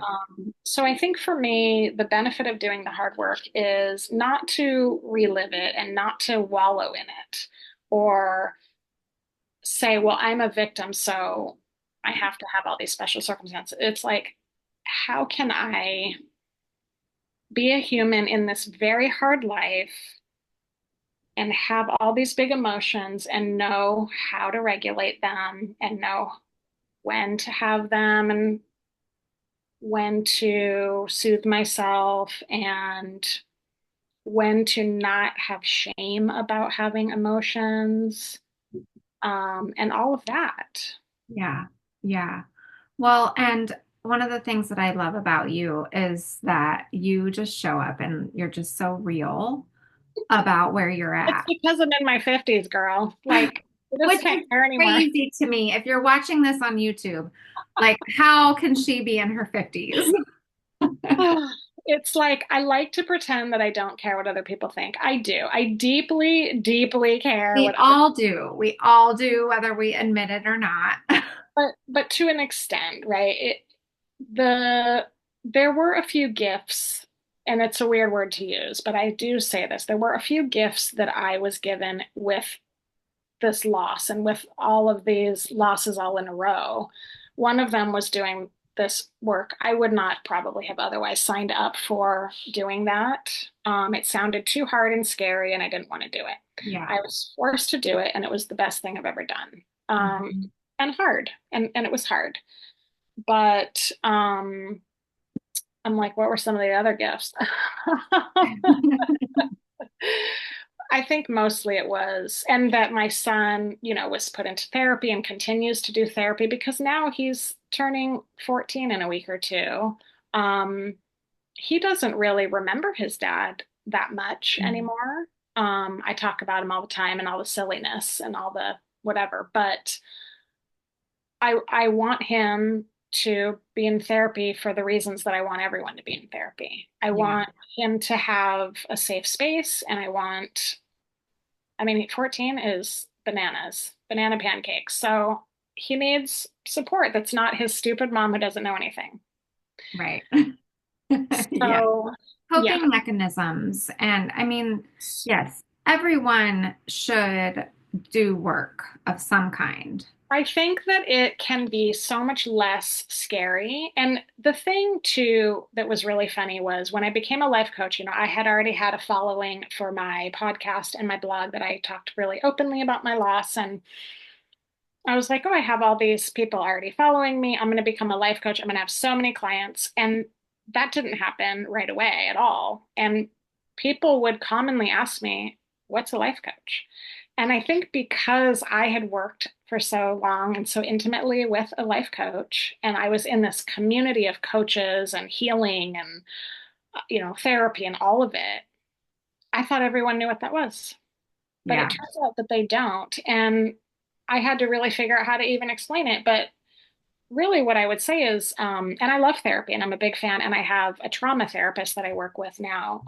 So I think for me, the benefit of doing the hard work is not to relive it and not to wallow in it or say, well, I'm a victim, so I have to have all these special circumstances. It's like, how can I be a human in this very hard life and have all these big emotions and know how to regulate them and know when to have them and when to soothe myself and when to not have shame about having emotions, and all of that. Yeah. Yeah. Well, and one of the things that I love about you is that you just show up and you're just so real about where you're It's at, because I'm in my 50s, girl. Like, I which just can't is care anymore. crazy to me. If you're watching this on YouTube, like, how can she be in her 50s? It's like I like to pretend that I don't care what other people think. I do. I deeply, deeply care We what other, all do. We all do, whether we admit it or not. but to an extent, right? The there were a few gifts, and it's a weird word to use, but I do say this. There were a few gifts that I was given with this loss and with all of these losses all in a row. One of them was doing this work. I would not probably have otherwise signed up for doing that. It sounded too hard and scary, and I didn't want to do it. Yeah. I was forced to do it, and it was the best thing I've ever done. Mhm. and hard, and it was hard. But I'm like, what were some of the other gifts? I think mostly it was, and that my son, was put into therapy and continues to do therapy because now he's turning 14 in a week or two. Um, he doesn't really remember his dad that much anymore. I talk about him all the time and all the silliness and all the whatever, but I want him to be in therapy for the reasons that I want everyone to be in therapy. I Yeah, want him to have a safe space, and I mean, 14 is bananas, banana pancakes. So he needs support. That's not his stupid mom who doesn't know anything. right. Yeah. So, yeah, Coping mechanisms. And I mean, yes, everyone should do work of some kind. I think that it can be so much less scary. And the thing too that was really funny was when I became a life coach, I had already had a following for my podcast and my blog that I talked really openly about my loss. And I was like, oh, I have all these people already following me. I'm going to become a life coach. I'm going to have so many clients. And that didn't happen right away at all. And people would commonly ask me, what's a life coach? And I think because I had worked for so long and so intimately with a life coach, and I was in this community of coaches and healing and, therapy and all of it, I thought everyone knew what that was. But it Yeah. turns out that they don't. And I had to really figure out how to even explain it. But really, what I would say is, and I love therapy and I'm a big fan, and I have a trauma therapist that I work with now.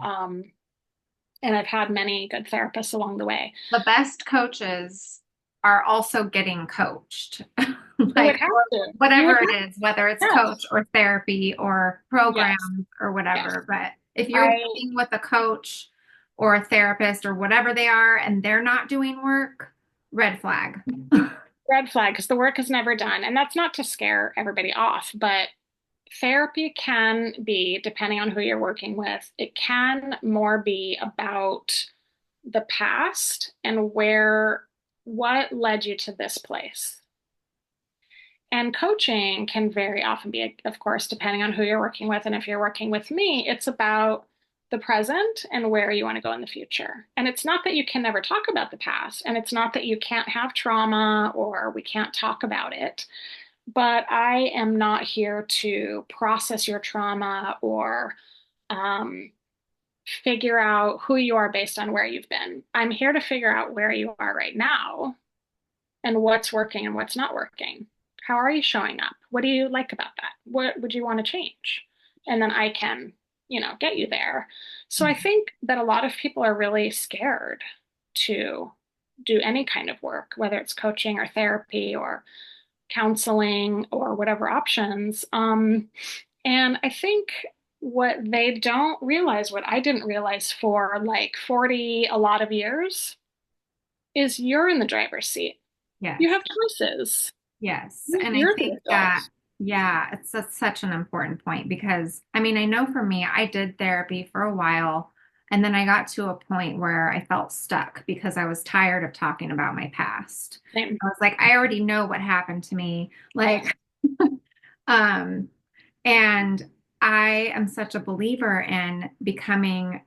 And I've had many good therapists along the way. The best coaches are also getting coached, You would like have to. You whatever would it have, is, whether it's coach yes, or therapy or yes, programs or yes. whatever. But if you're I working with a coach or a therapist or whatever they are and they're not doing work, red flag. red flag because the work is never done. And that's not to scare everybody off, but therapy can be, depending on who you're working with, it can more be about the past and what led you to this place. And coaching can very often be, of course, depending on who you're working with. And if you're working with me, it's about the present and where you want to go in the future. And it's not that you can never talk about the past, and it's not that you can't have trauma or we can't talk about it. But I am not here to process your trauma or um, figure out who you are based on where you've been. I'm here to figure out where you are right now and what's working and what's not working. How are you showing up? What do you like about that? What would you want to change? And then I can, get you there. So I think that a lot of people are really scared to do any kind of work, whether it's coaching or therapy or counseling or whatever options. And I think what they don't realize, what I didn't realize for like 40, a lot of years, is you're in the driver's seat. You Yes. have choices. Yes. And I You're the think adult. that, yeah, such an important point because I mean, I know for me, I did therapy for a while and then I got to a point where I felt stuck because I was tired of talking about my past. Same. I was like, I already know what happened to me. Yeah. Like, um, and I am such a believer in becoming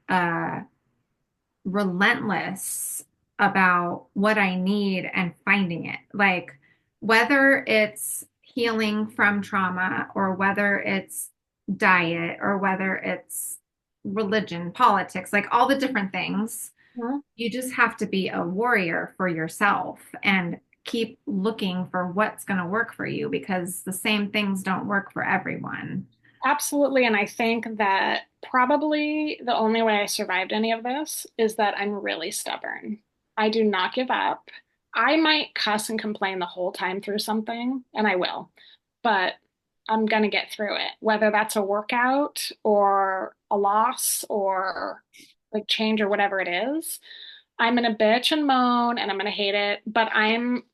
relentless about what I need and finding it. Like whether it's healing from trauma or whether it's diet or whether it's religion, politics, like all the different things, Mhm. you just have to be a warrior for yourself and keep looking for what's going to work for you because the same things don't work for everyone. Absolutely. And I think that probably the only way I survived any of this is that I'm really stubborn. I do not give up. I might cuss and complain the whole time through something, and I will, but I'm going to get through it, whether that's a workout or a loss or like change or whatever it is. I'm going to bitch and moan and I'm going to hate it, but I'm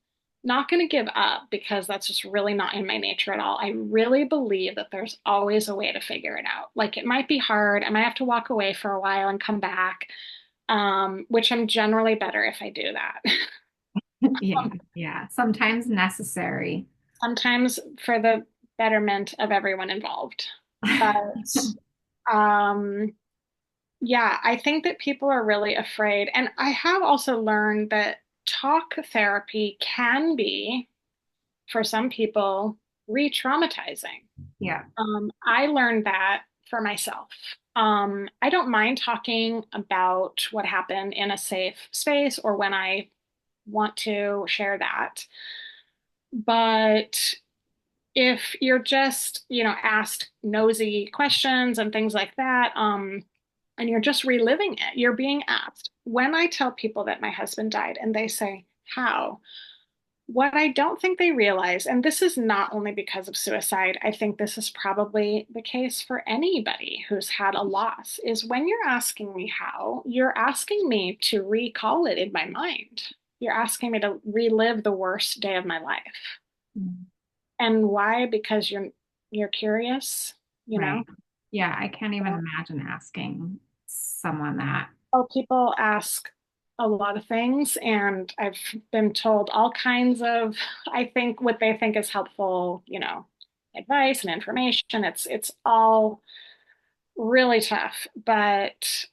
not going to give up because that's just really not in my nature at all. I really believe that there's always a way to figure it out. Like it might be hard. I might have to walk away for a while and come back, which I'm generally better if I do that. Yeah, yeah. Sometimes necessary. Sometimes for the betterment of everyone involved. But um, yeah, I think that people are really afraid. And I have also learned that talk therapy can be, for some people, re-traumatizing. Yeah. I learned that for myself. I don't mind talking about what happened in a safe space or when I want to share that. But if you're just, asked nosy questions and things like that, and you're just reliving it, you're being asked. When I tell people that my husband died and they say, how? What I don't think they realize, and this is not only because of suicide, I think this is probably the case for anybody who's had a loss, is when you're asking me how, you're asking me to recall it in my mind. You're asking me to relive the worst day of my life. Mm. And why? Because you're curious, you Right. know? Yeah, I can't even imagine asking someone that. Oh, people ask a lot of things, and I've been told all kinds of, I think what they think is helpful, advice and information. It's all really tough, but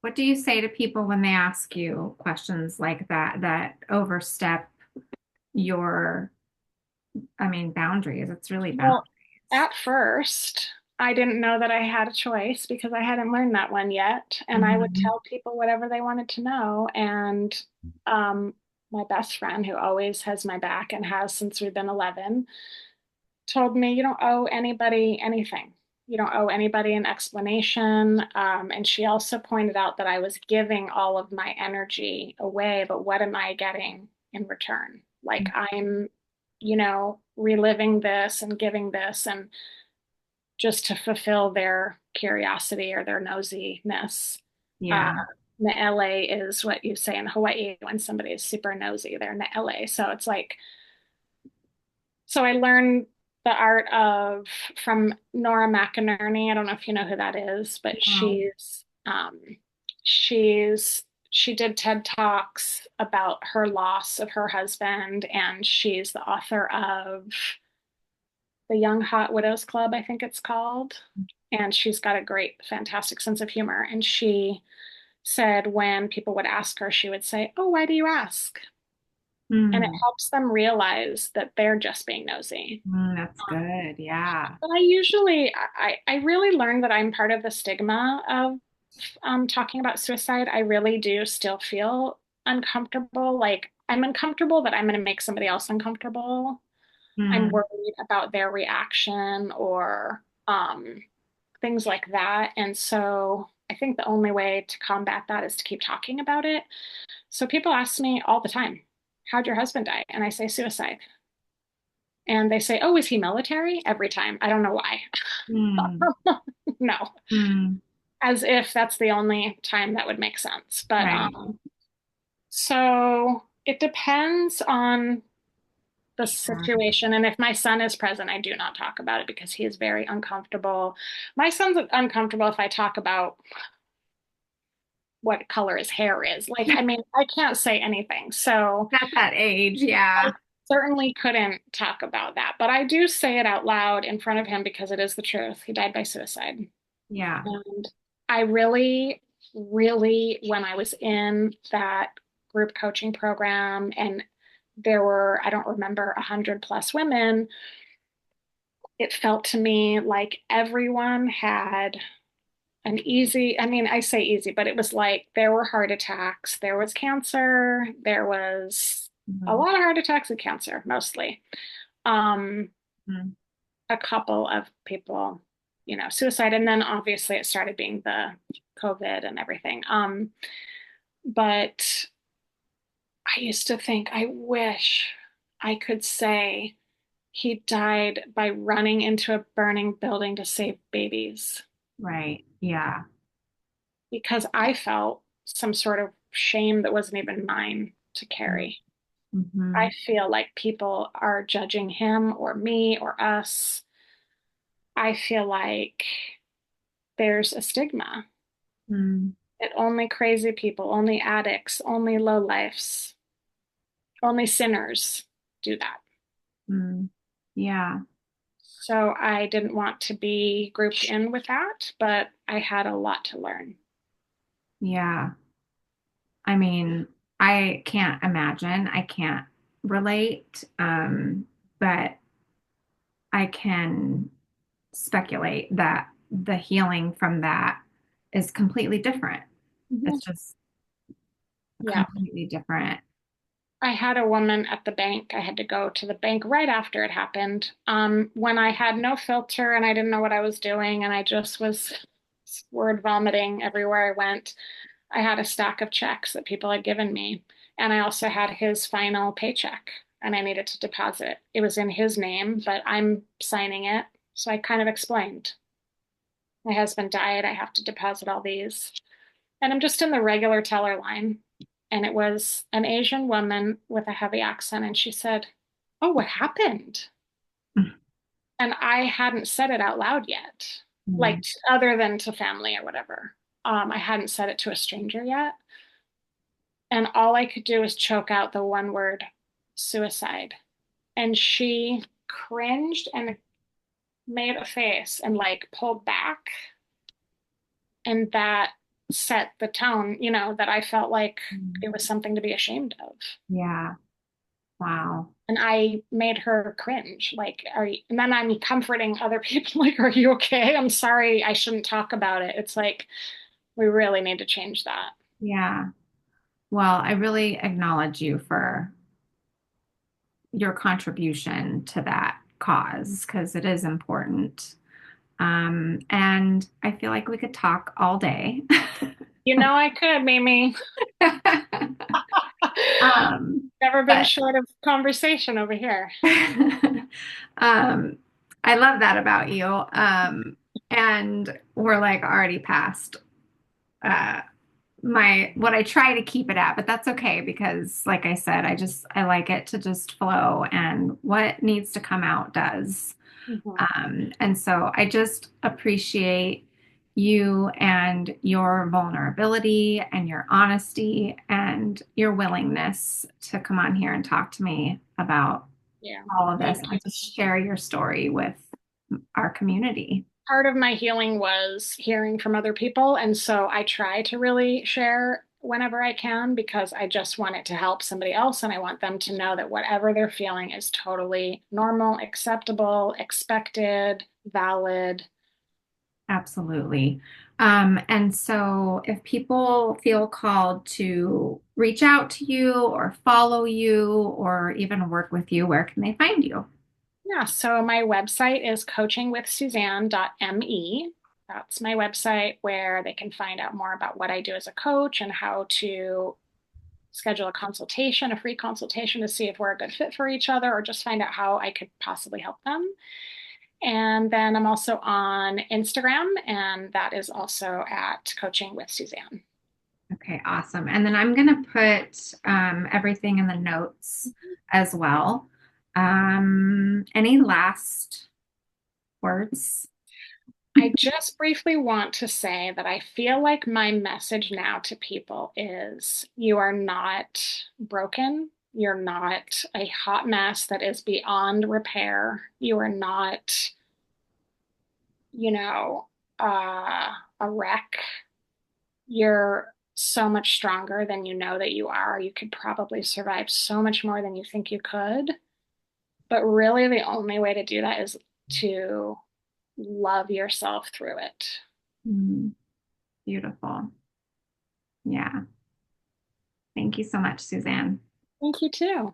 What do you say to people when they ask you questions like that that overstep your, I mean, boundaries? It's really well, boundaries. at first, I didn't know that I had a choice because I hadn't learned that one yet. And I would Mhm. tell people whatever they wanted to know. And um, my best friend, who always has my back and has since we've been 11, told me, you don't owe anybody anything. You don't owe anybody an explanation. And she also pointed out that I was giving all of my energy away, but what am I getting in return? Like I'm, reliving this and giving this and just to fulfill their curiosity or their nosiness. Uh, Yeah. the LA is what you say in Hawaii when somebody is super nosy. They're in the LA. So it's like, so I learned the art of from Nora McInerney. I don't know if you know who that is, but Wow. she's she did TED Talks about her loss of her husband, and she's the author of the Young Hot Widows Club, I think it's called. And she's got a great, fantastic sense of humor. And she said when people would ask her, she would say, "Oh, why do you ask?" And it Mm, helps them realize that they're just being nosy. that's good. Yeah. But I really learned that I'm part of the stigma of talking about suicide. I really do still feel uncomfortable. Like I'm uncomfortable that I'm going to make somebody else uncomfortable. I'm Mm, worried about their reaction or things like that. And so I think the only way to combat that is to keep talking about it. So people ask me all the time, how'd your husband die? And I say suicide. And they say, oh, is he military? Every time. I don't know why. mm, No, mm. as if that's the only time that would make sense. But Right. so it depends on the Sure. situation. And if my son is present, I do not talk about it because he is very uncomfortable. My son's uncomfortable if I talk about what color his hair is. Like, I mean, I can't say anything. So At that age, I yeah. certainly couldn't talk about that. But I do say it out loud in front of him because it is the truth. He died by suicide. Yeah. And I really, really, when I was in that group coaching program and there were, I don't remember, 100 plus women, it felt to me like everyone had an easy, I mean, I say easy, but it was like there were heart attacks, there was cancer, there was a Mhm. lot of heart attacks and cancer mostly. Um, Mhm. a couple of people, suicide, and then obviously it started being the COVID and everything. But I used to think, I wish I could say he died by running into a burning building to save babies Right. Yeah. because I felt some sort of shame that wasn't even mine to carry. I Mm-hmm. feel like people are judging him or me or us. I feel like there's a stigma Mm. that only crazy people, only addicts, only lowlifes. Only sinners do that. Mm. Yeah. So I didn't want to be grouped in with that, but I had a lot to learn. Yeah. I mean, I can't imagine. I can't relate. But I can speculate that the healing from that is completely different. Mhm. It's just Yeah. completely different. I had a woman at the bank. I had to go to the bank right after it happened. When I had no filter and I didn't know what I was doing, and I just was word vomiting everywhere I went. I had a stack of checks that people had given me, and I also had his final paycheck, and I needed to deposit it. It was in his name, but I'm signing it. So I kind of explained. My husband died. I have to deposit all these. And I'm just in the regular teller line. And it was an Asian woman with a heavy accent. And she said, "Oh, what happened?" And I hadn't said it out loud yet, like Mm, other than to family or whatever. I hadn't said it to a stranger yet. And all I could do was choke out the one word suicide. And she cringed and made a face and like pulled back. And that set the tone, that I felt like mm. it was something to be ashamed of. Yeah. Wow. And I made her cringe. Like, and then I'm comforting other people, like, are you okay? I'm sorry, I shouldn't talk about it. It's like, we really need to change that. Yeah. Well, I really acknowledge you for your contribution to that cause because it is important. And I feel like we could talk all day. I could, Mimi. Um, Never been but short of conversation over here. um, I love that about you. And we're like already past uh, my what I try to keep it at, but that's okay because, like I said, I like it to just flow, and what needs to come out does. Mhm. And so I just appreciate you and your vulnerability and your honesty and your willingness to come on here and talk to me about Yeah. all of this Thank you. and to share your story with our community. Part of my healing was hearing from other people. And so I try to really share whenever I can because I just want it to help somebody else. And I want them to know that whatever they're feeling is totally normal, acceptable, expected, valid. Absolutely. And so if people feel called to reach out to you or follow you or even work with you, where can they find you? Yeah. So my website is coachingwithsuzanne.me. That's my website where they can find out more about what I do as a coach and how to schedule a consultation, a free consultation to see if we're a good fit for each other or just find out how I could possibly help them. And then I'm also on Instagram, and that is also at Coaching with Suzanne. Okay, awesome. And then I'm going to put everything in the notes as well. Any last words? I just briefly want to say that I feel like my message now to people is you are not broken. You're not a hot mess that is beyond repair. You are not, you know, a wreck. You're so much stronger than you know that you are. You could probably survive so much more than you think you could. But really, the only way to do that is to love yourself through it. Mm, beautiful. Yeah. Thank you so much, Suzanne. Thank you too.